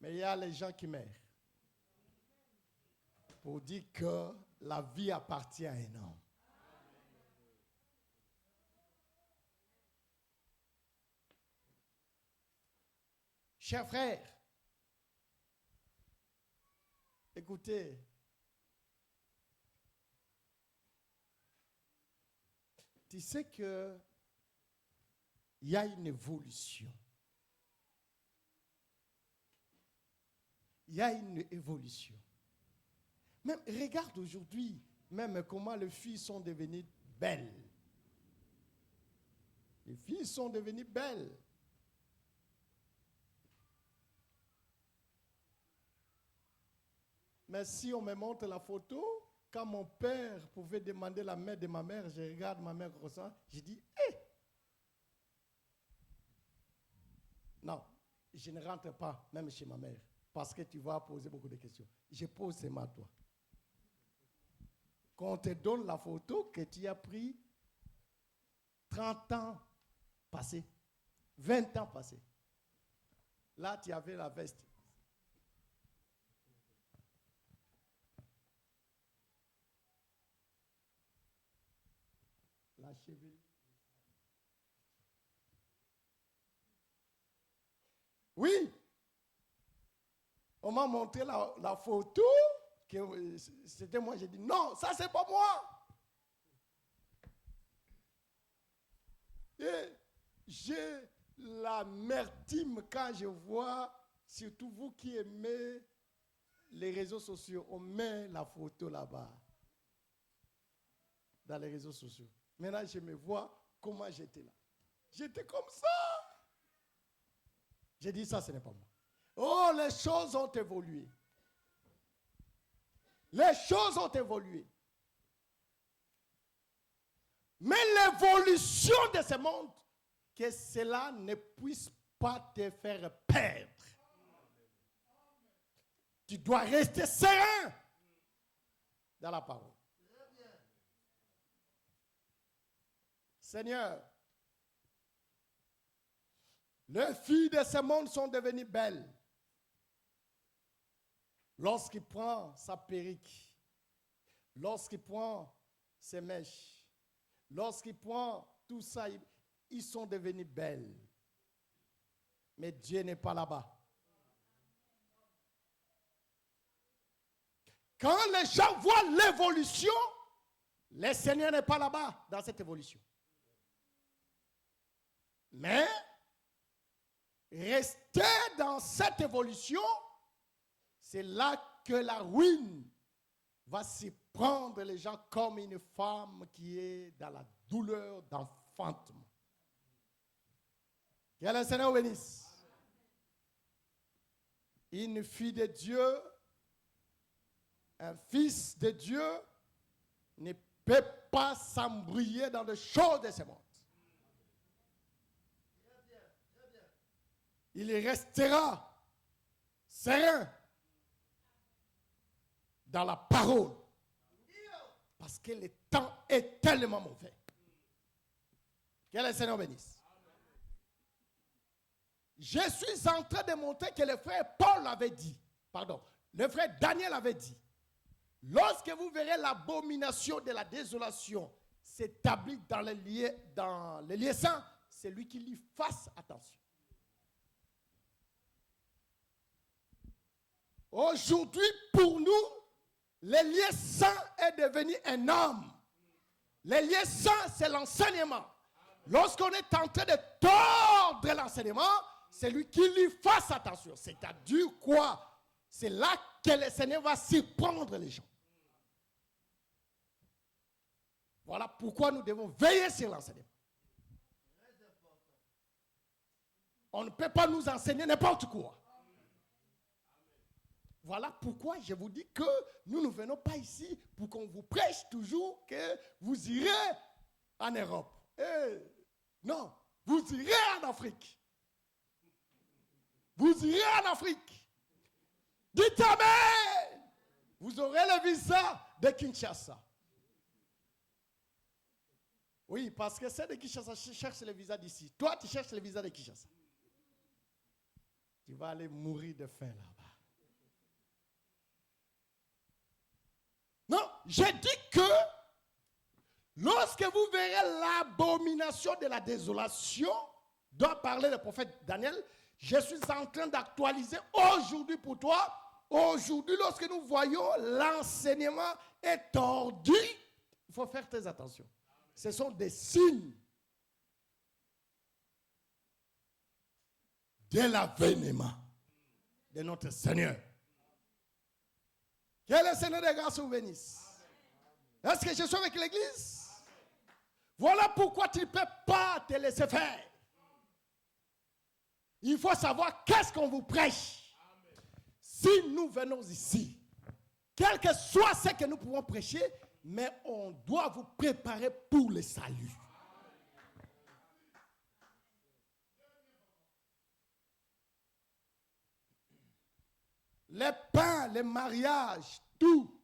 mais il y a les gens qui meurent. Pour dire que la vie appartient à un homme. Chers frères, écoutez, tu sais que il y a une évolution. Il y a une évolution. Même, regarde aujourd'hui, même comment les filles sont devenues belles. Les filles sont devenues belles. Mais si on me montre la photo, quand mon père pouvait demander la main de ma mère, je regarde ma mère comme ça, je dis, hé! Non, je ne rentre pas, même chez ma mère, parce que tu vas poser beaucoup de questions. Je pose seulement à toi. Quand on te donne la photo que tu as pris 30 ans passés, 20 ans passés. Là, tu avais la veste. La chevelure. Oui. On m'a montré la photo. Que c'était moi, j'ai dit non, ça c'est pas moi. Et l'amertume quand je vois, surtout vous qui aimez les réseaux sociaux, on met la photo là-bas, dans les réseaux sociaux. Maintenant, je me vois comment j'étais là. J'étais comme ça. J'ai dit ça, ce n'est pas moi. Oh, les choses ont évolué. Les choses ont évolué. Mais l'évolution de ce monde, que cela ne puisse pas te faire perdre. Tu dois rester serein dans la parole. Seigneur, les filles de ce monde sont devenues belles. Lorsqu'il prend sa perruque, lorsqu'il prend ses mèches, lorsqu'il prend tout ça, ils sont devenus belles. Mais Dieu n'est pas là-bas. Quand les gens voient l'évolution, le Seigneur n'est pas là-bas dans cette évolution. Mais rester dans cette évolution, c'est là que la ruine va s'y prendre les gens comme une femme qui est dans la douleur d'enfantement. Que le Seigneur bénisse. Une fille de Dieu, un fils de Dieu ne peut pas s'embrouiller dans les choses de ce monde. Il restera serein dans la parole. Parce que le temps est tellement mauvais. Que le Seigneur bénisse. Je suis en train de montrer que le frère Paul avait dit, le frère Daniel avait dit, lorsque vous verrez l'abomination de la désolation s'établir dans les lieux saints, c'est lui qui lui fasse attention. Aujourd'hui, pour nous, le lieu saint est devenu un homme. Le lieu saint, c'est l'enseignement. Lorsqu'on est en train de tordre l'enseignement, c'est lui qui lui fasse attention. C'est-à-dire quoi? C'est là que le Seigneur va surprendre les gens. Voilà pourquoi nous devons veiller sur l'enseignement. On ne peut pas nous enseigner n'importe quoi. Voilà pourquoi je vous dis que nous ne venons pas ici pour qu'on vous prêche toujours que vous irez en Europe. Non, vous irez en Afrique. Vous irez en Afrique. Dites Amen. Vous aurez le visa de Kinshasa. Oui, parce que c'est de Kinshasa qui cherche le visa d'ici. Toi, tu cherches le visa de Kinshasa. Tu vas aller mourir de faim là-bas. Non, j'ai dit que lorsque vous verrez l'abomination de la désolation, dont parlait le prophète Daniel, je suis en train d'actualiser aujourd'hui pour toi. Aujourd'hui, lorsque nous voyons l'enseignement est tordu, il faut faire très attention. Ce sont des signes de l'avènement de notre Seigneur. Que le Seigneur des grâces vous bénisse. Est-ce que je suis avec l'église? Voilà pourquoi tu ne peux pas te laisser faire. Il faut savoir qu'est-ce qu'on vous prêche. Si nous venons ici, quel que soit ce que nous pouvons prêcher, mais on doit vous préparer pour le salut. Les pains, les mariages, tout.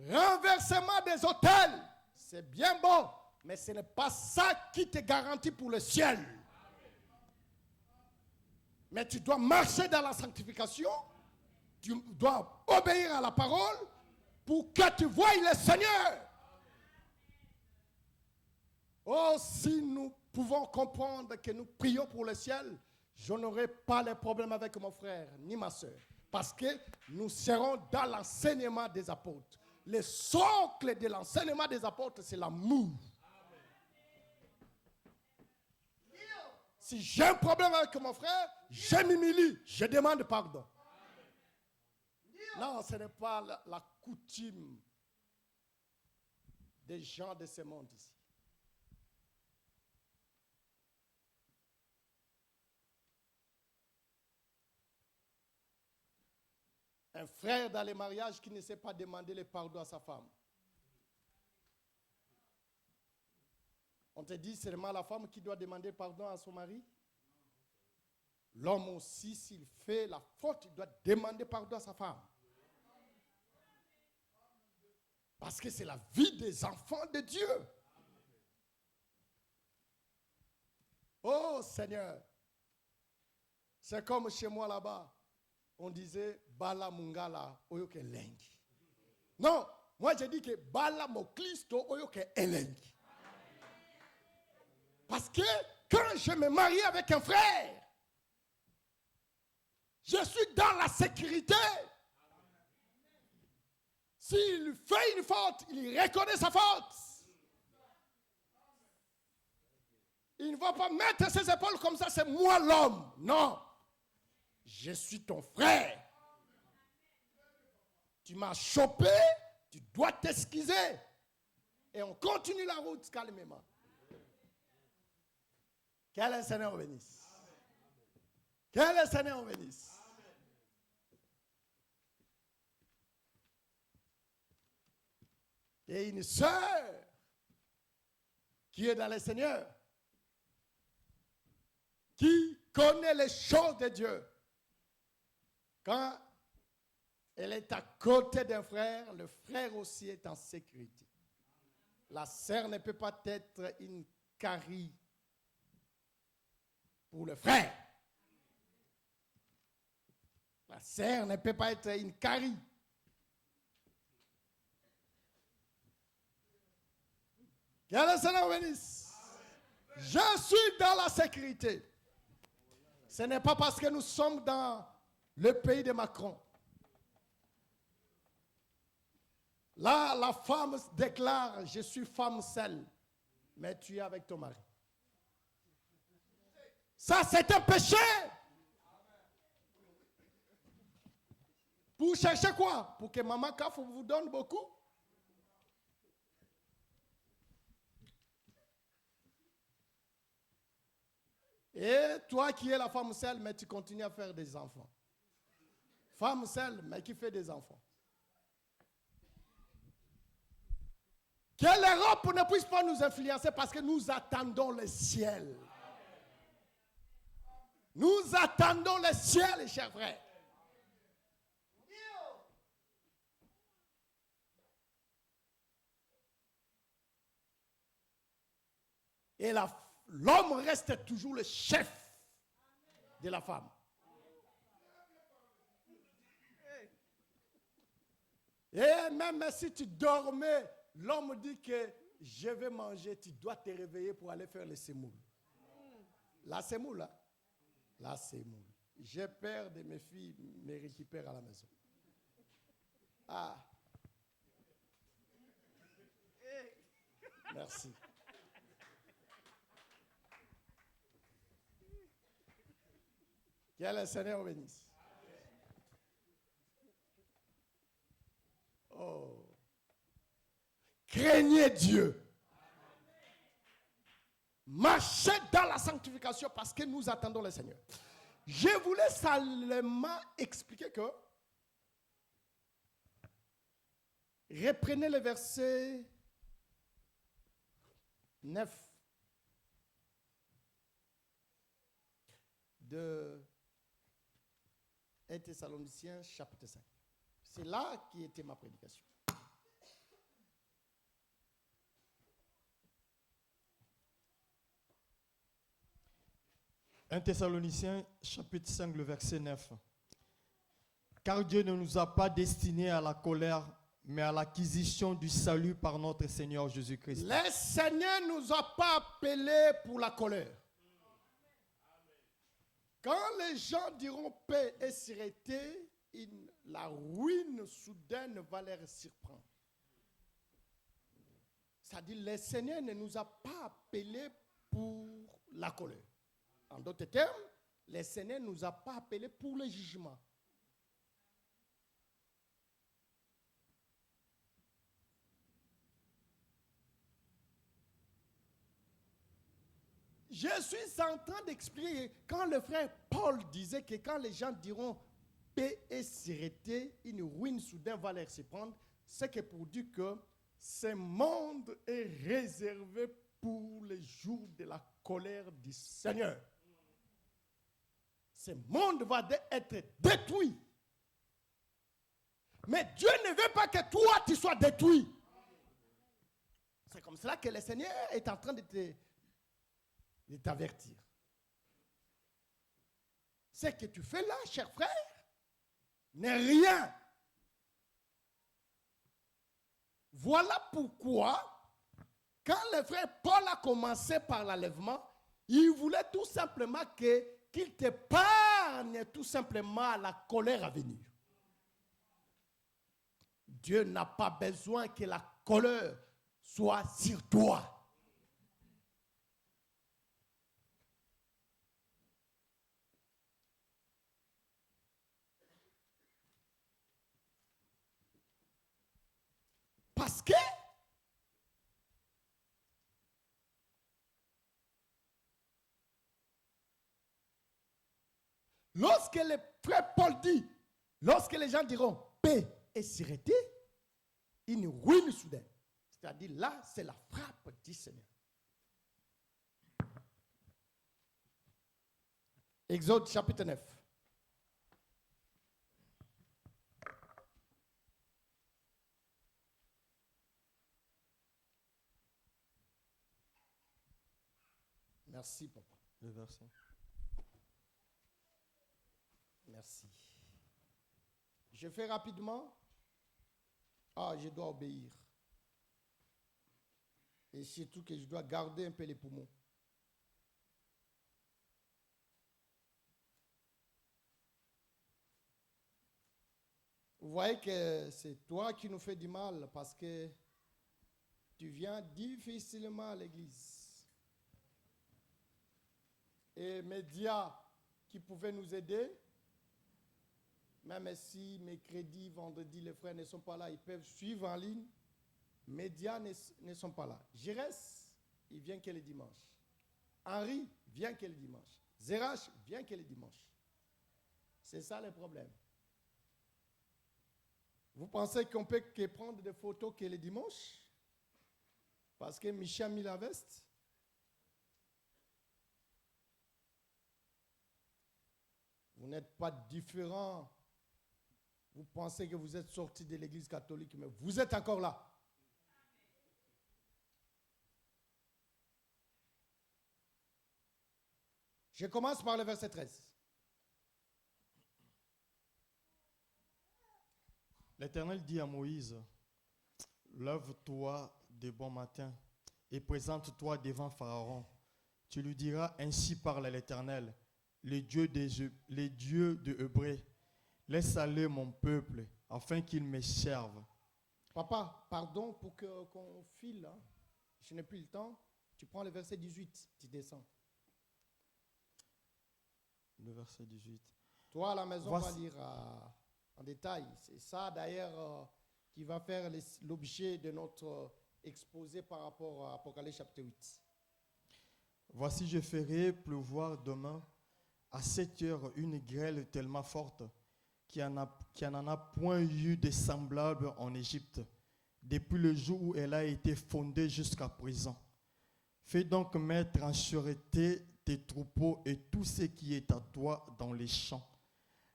Renversement des autels, c'est bien bon, mais ce n'est pas ça qui te garantit pour le ciel. Mais tu dois marcher dans la sanctification, tu dois obéir à la parole pour que tu voies le Seigneur. Oh, si nous pouvons comprendre que nous prions pour le ciel, je n'aurai pas de problème avec mon frère ni ma soeur. Parce que nous serons dans l'enseignement des apôtres. Le socle de l'enseignement des apôtres, c'est l'amour. Si j'ai un problème avec mon frère, je m'humilie, je demande pardon. Non, ce n'est pas la coutume des gens de ce monde ici. Un frère dans les mariages qui ne sait pas demander le pardon à sa femme. On te dit seulement la femme qui doit demander pardon à son mari. L'homme aussi, s'il fait la faute, il doit demander pardon à sa femme. Parce que c'est la vie des enfants de Dieu. Oh Seigneur, c'est comme chez moi là-bas, on disait Bala Mungala Oyoke Lengi. Non, moi je dis que Bala Moklisto Oyoke Elengi. Parce que quand je me marie avec un frère, je suis dans la sécurité. S'il fait une faute, il reconnaît sa faute. Il ne va pas mettre ses épaules comme ça, c'est moi l'homme. Non. Je suis ton frère. Tu m'as chopé, tu dois t'excuser. Et on continue la route calmement. Que le Seigneur bénisse. Que le Seigneur bénisse. Et une sœur qui est dans le Seigneur, qui connaît les choses de Dieu. Quand elle est à côté d'un frère, le frère aussi est en sécurité. La sœur ne peut pas être une carie pour le frère. La sœur ne peut pas être une carie. Que le Seigneur bénisse. Je suis dans la sécurité. Ce n'est pas parce que nous sommes dans le pays de Macron. Là, la femme déclare, je suis femme seule, mais tu es avec ton mari. Ça, c'est un péché. Pour chercher quoi? Pour que maman Kaf vous donne beaucoup? Et toi qui es la femme seule, mais tu continues à faire des enfants. Femme seule, mais qui fait des enfants. Que l'Europe ne puisse pas nous influencer parce que nous attendons le ciel. Nous attendons le ciel, chers frères. Et l'homme reste toujours le chef de la femme. Et même si tu dormais, l'homme dit que je vais manger, tu dois te réveiller pour aller faire le semoule. La semoule, là. La semoule. J'ai peur de mes filles me récupérer à la maison. Ah. Merci. Que le Seigneur bénisse. Oh. Craignez Dieu. Marchez dans la sanctification parce que nous attendons le Seigneur. Je voulais seulement expliquer que reprenez le verset 9 de 1 Thessaloniciens chapitre 5. C'est là qui était ma prédication. « 1 Thessaloniciens, chapitre 5, le verset 9. Car Dieu ne nous a pas destinés à la colère, mais à l'acquisition du salut par notre Seigneur Jésus-Christ. » Le Seigneur ne nous a pas appelés pour la colère. Quand les gens diront paix et sûreté, la ruine soudaine va les surprendre. C'est-à-dire, le Seigneur ne nous a pas appelés pour la colère. En d'autres termes, le Seigneur ne nous a pas appelés pour le jugement. Je suis en train d'expliquer, quand le frère Paul disait que quand les gens diront paix et sérénité, une ruine soudaine va les surprendre, c'est que pour dire que ce monde est réservé pour les jours de la colère du Seigneur. Ce monde va être détruit. Mais Dieu ne veut pas que toi tu sois détruit. C'est comme cela que le Seigneur est en train de t'avertir. Ce que tu fais là, cher frère, n'est rien. Voilà pourquoi, quand le frère Paul a commencé par l'enlèvement, il voulait tout simplement qu'il t'épargne tout simplement la colère à venir. Dieu n'a pas besoin que la colère soit sur toi. Parce que lorsque le frère Paul dit, lorsque les gens diront paix et sérénité, une ruine soudaine. C'est-à-dire là, c'est la frappe du Seigneur. Exode chapitre 9. Merci, papa. Le verset. Merci. Je fais rapidement. Ah, je dois obéir. Et surtout que je dois garder un peu les poumons. Vous voyez que c'est toi qui nous fais du mal parce que tu viens difficilement à l'église. Et médias qui pouvaient nous aider, même si mercredi, vendredi, les frères ne sont pas là, ils peuvent suivre en ligne. Médias ne sont pas là. Jérès, il vient que le dimanche. Henri vient que le dimanche. Zérach vient que le dimanche. C'est ça le problème. Vous pensez qu'on peut que prendre des photos que le dimanche? Parce que Michel a mis la veste? Vous n'êtes pas différent. Vous pensez que vous êtes sorti de l'église catholique, mais vous êtes encore là. Je commence par le verset 13. L'Éternel dit à Moïse, lève-toi de bon matin et présente-toi devant Pharaon. Tu lui diras, ainsi parle l'Éternel, les dieux de Hébreux, laisse aller mon peuple afin qu'il me serve. Papa, pardon pour qu'on file. Hein. Je n'ai plus le temps. Tu prends le verset 18, tu descends. Le verset 18. Toi, à la maison, on va lire en détail. C'est ça, d'ailleurs, qui va faire l'objet de notre exposé par rapport à Apocalypse chapitre 8. Voici, je ferai pleuvoir demain à 7 heures une grêle tellement forte qu'il n'en a point eu de semblable en Égypte, depuis le jour où elle a été fondée jusqu'à présent. Fais donc mettre en sûreté tes troupeaux et tout ce qui est à toi dans les champs.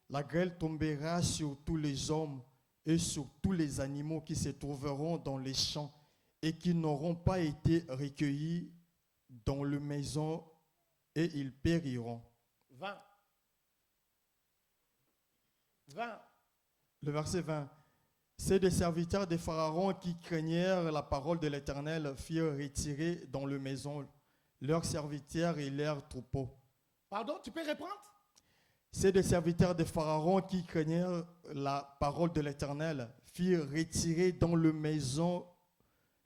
La grêle tombera sur tous les hommes et sur tous les animaux qui se trouveront dans les champs et qui n'auront pas été recueillis dans les maisons, et ils périront. 20. Le verset 20. C'est des serviteurs de Pharaon qui craignèrent la parole de l'Éternel firent retirer dans les maisons leurs serviteurs et leurs troupeaux. Pardon, tu peux reprendre? C'est des serviteurs de Pharaon qui craignèrent la parole de l'Éternel firent retirer dans les maisons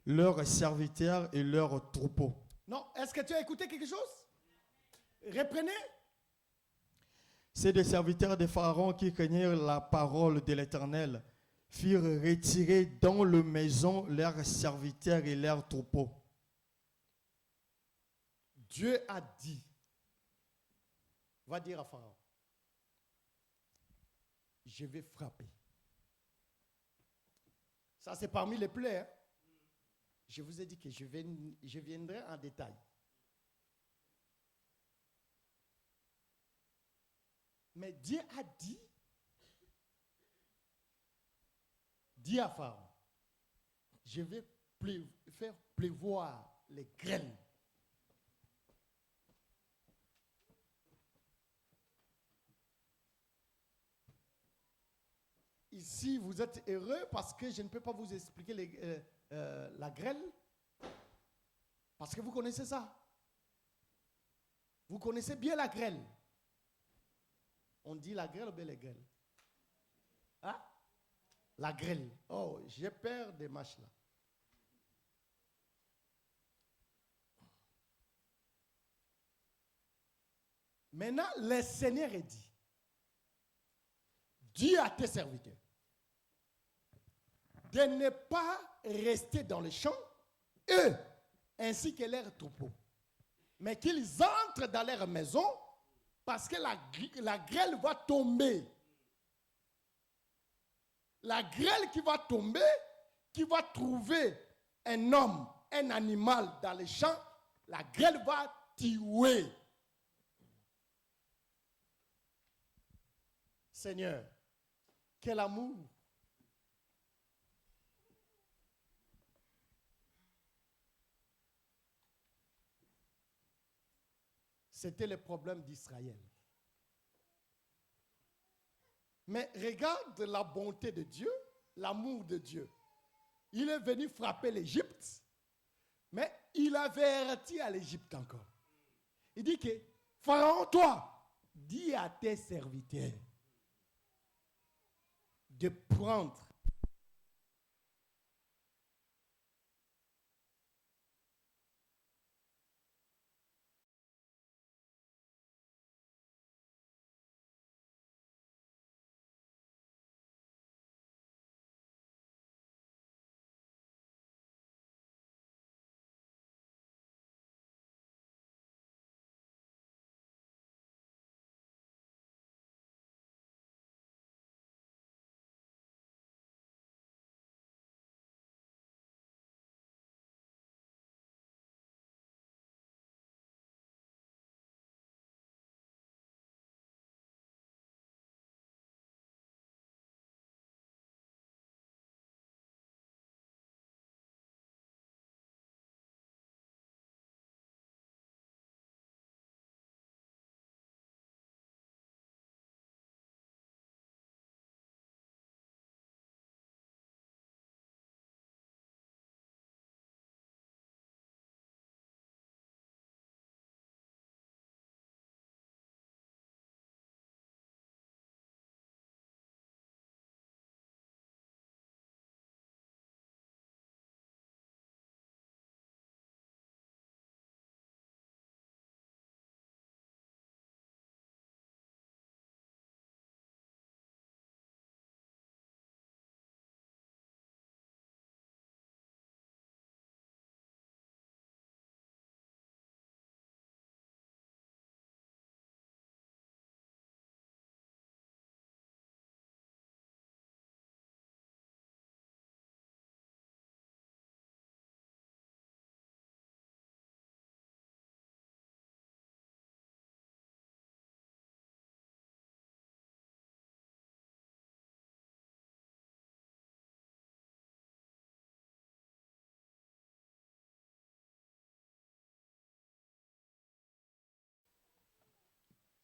leurs serviteurs et leurs troupeaux. Non, est-ce que tu as écouté quelque chose? Reprenez. C'est des serviteurs de Pharaon qui craignirent la parole de l'Éternel, firent retirer dans le maison leurs serviteurs et leurs troupeaux. Dieu a dit, va dire à Pharaon, je vais frapper. Ça, c'est parmi les plaies. Hein? Je vous ai dit que je viendrai en détail. Mais Dieu a dit à Pharaon, je vais faire pleuvoir les grêles. Ici, vous êtes heureux parce que je ne peux pas vous expliquer la grêle. Parce que vous connaissez ça. Vous connaissez bien la grêle. On dit la grêle ou bien les grêles? Hein? La grêle. Oh, j'ai peur des matchs là. Maintenant, le Seigneur est dit, dis à tes serviteurs de ne pas rester dans les champs, eux, ainsi que leurs troupeaux, mais qu'ils entrent dans leur maison parce que la grêle va tomber. La grêle qui va tomber, qui va trouver un homme, un animal dans les champs, la grêle va tuer. Seigneur, quel amour! C'était le problème d'Israël. Mais regarde la bonté de Dieu, l'amour de Dieu. Il est venu frapper l'Égypte, mais il avait averti à l'Égypte encore. Il dit que, Pharaon, toi, dis à tes serviteurs de prendre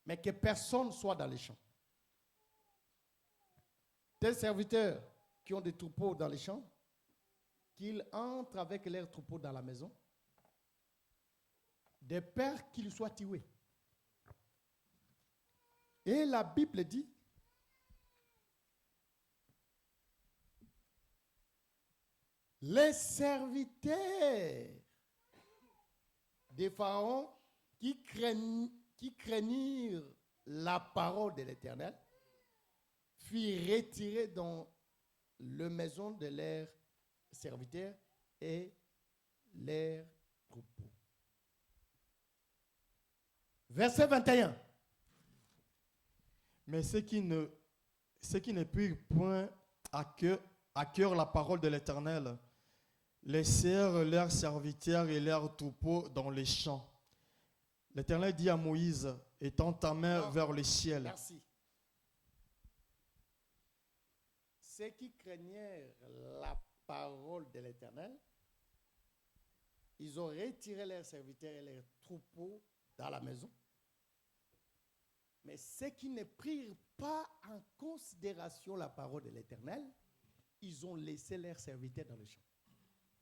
mais que personne soit dans les champs. Tes serviteurs qui ont des troupeaux dans les champs, qu'ils entrent avec leurs troupeaux dans la maison, de peur qu'ils soient tués. Et la Bible dit, les serviteurs des pharaons qui qui craignirent la parole de l'Éternel furent retirés dans la maison de leurs serviteurs et leurs troupeaux. Verset 21. Mais ceux qui ne prirent point à cœur la parole de l'Éternel laissèrent leurs serviteurs et leurs troupeaux dans les champs. L'Éternel dit à Moïse, étends ta main vers le ciel. Merci. Ceux qui craignèrent la parole de l'Éternel, ils ont retiré leurs serviteurs et leurs troupeaux dans la maison. Mais ceux qui ne prirent pas en considération la parole de l'Éternel, ils ont laissé leurs serviteurs dans le champ.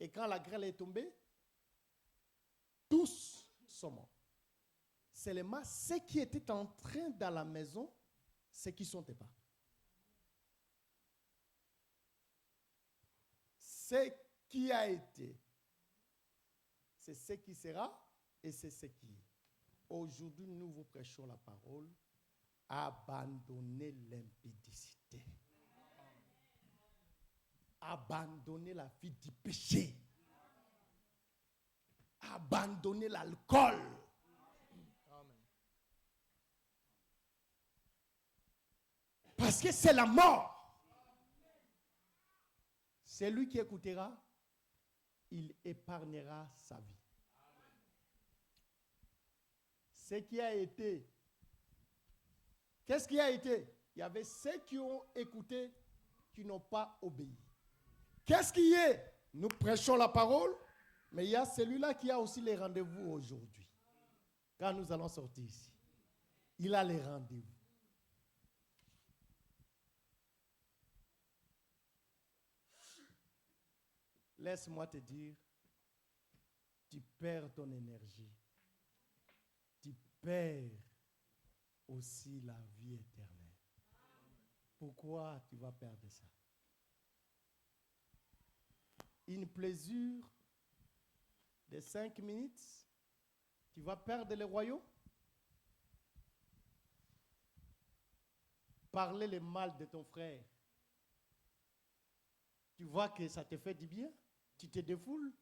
Et quand la grêle est tombée, tous sont morts. Seulement ceux qui étaient entrés dans la maison, ceux qui sont épargnés. Ce qui a été, c'est ce qui sera et c'est ce qui est. Aujourd'hui, nous vous prêchons la parole. Abandonnez l'impudicité. Abandonnez la vie du péché. Abandonnez l'alcool. Parce que c'est la mort. Celui qui écoutera, il épargnera sa vie. Ce qui a été, qu'est-ce qui a été? Il y avait ceux qui ont écouté, qui n'ont pas obéi. Qu'est-ce qui est? Nous prêchons la parole, mais il y a celui-là qui a aussi les rendez-vous aujourd'hui. Quand nous allons sortir ici, il a les rendez-vous. Laisse-moi te dire, tu perds ton énergie. Tu perds aussi la vie éternelle. Pourquoi tu vas perdre ça? Une plaisir de 5 minutes, tu vas perdre le royaume? Parler le mal de ton frère. Tu vois que ça te fait du bien? Tu te défoules,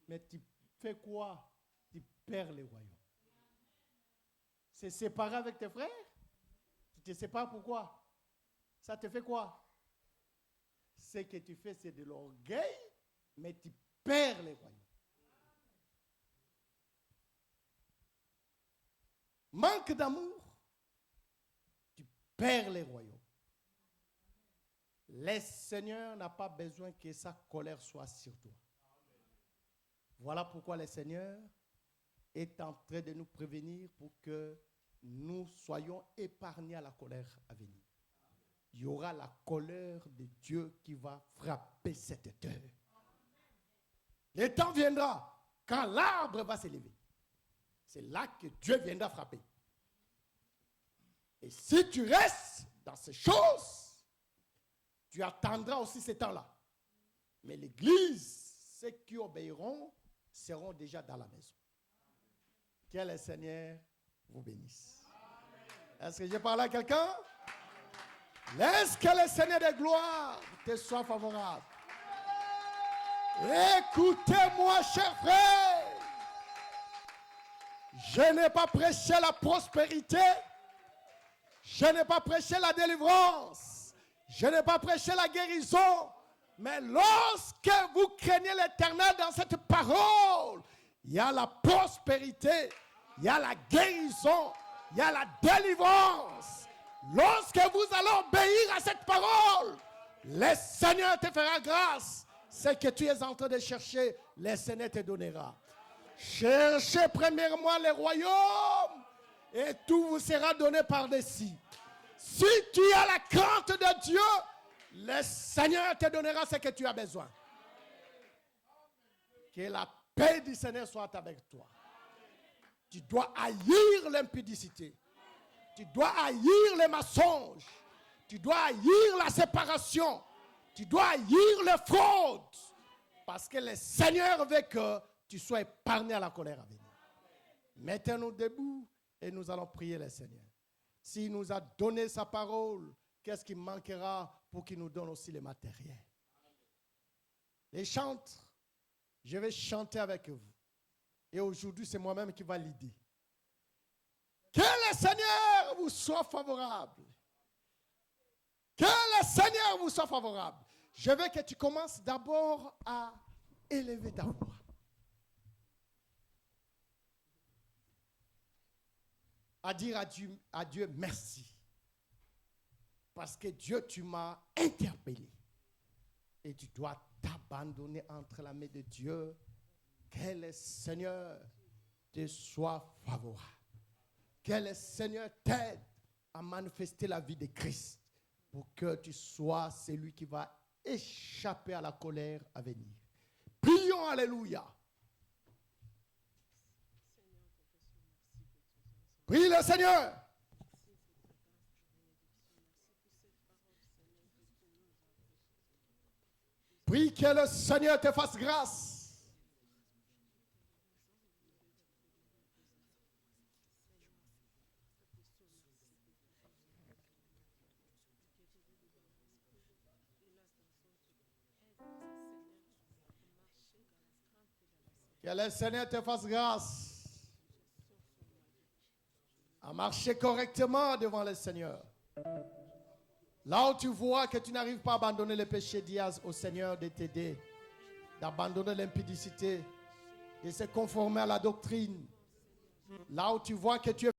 mais tu fais quoi? Tu perds le royaume. C'est séparer avec tes frères? Tu te sépares pourquoi? Ça te fait quoi? Ce que tu fais, c'est de l'orgueil, mais tu perds le royaume. Manque d'amour, tu perds le royaume. Le Seigneur n'a pas besoin que sa colère soit sur toi. Voilà pourquoi le Seigneur est en train de nous prévenir pour que nous soyons épargnés à la colère à venir. Il y aura la colère de Dieu qui va frapper cette terre. Le temps viendra quand l'arbre va s'élever. C'est là que Dieu viendra frapper. Et si tu restes dans ces choses, tu attendras aussi ce temps-là. Mais l'Église, ceux qui obéiront, seront déjà dans la maison. Que le Seigneur vous bénisse. Est-ce que j'ai parlé à quelqu'un? Laisse que le Seigneur de gloire te soit favorable. Écoutez-moi, chers frères. Je n'ai pas prêché la prospérité. Je n'ai pas prêché la délivrance. Je n'ai pas prêché la guérison. Mais lorsque vous craignez l'Éternel dans cette parole, il y a la prospérité, il y a la guérison, il y a la délivrance. Lorsque vous allez obéir à cette parole, le Seigneur te fera grâce. Ce que tu es en train de chercher, le Seigneur te donnera. Cherchez premièrement le royaume et tout vous sera donné par-dessus. Si tu as la crainte de Dieu, le Seigneur te donnera ce que tu as besoin. Que la paix du Seigneur soit avec toi. Tu dois haïr l'impudicité. Tu dois haïr les mensonges. Tu dois haïr la séparation. Tu dois haïr les fraudes. Parce que le Seigneur veut que tu sois épargné à la colère à venir. Mettez-nous debout et nous allons prier le Seigneur. S'il nous a donné sa parole, qu'est-ce qui manquera pour qu'il nous donne aussi le matériel? Les chantres, je vais chanter avec vous. Et aujourd'hui, c'est moi-même qui va l'aider. Que le Seigneur vous soit favorable. Que le Seigneur vous soit favorable. Je veux que tu commences d'abord à élever ta voix. À dire à Dieu merci. Parce que Dieu, tu m'as interpellé. Et tu dois t'abandonner entre la main de Dieu. Que le Seigneur te soit favorable. Que le Seigneur t'aide à manifester la vie de Christ. Pour que tu sois celui qui va échapper à la colère à venir. Prions, alléluia. Prie le Seigneur. Prie que le Seigneur te fasse grâce. Que le Seigneur te fasse grâce à marcher correctement devant le Seigneur. Là où tu vois que tu n'arrives pas à abandonner le péché, dis au Seigneur de t'aider, d'abandonner l'impudicité, de se conformer à la doctrine. Là où tu vois que tu es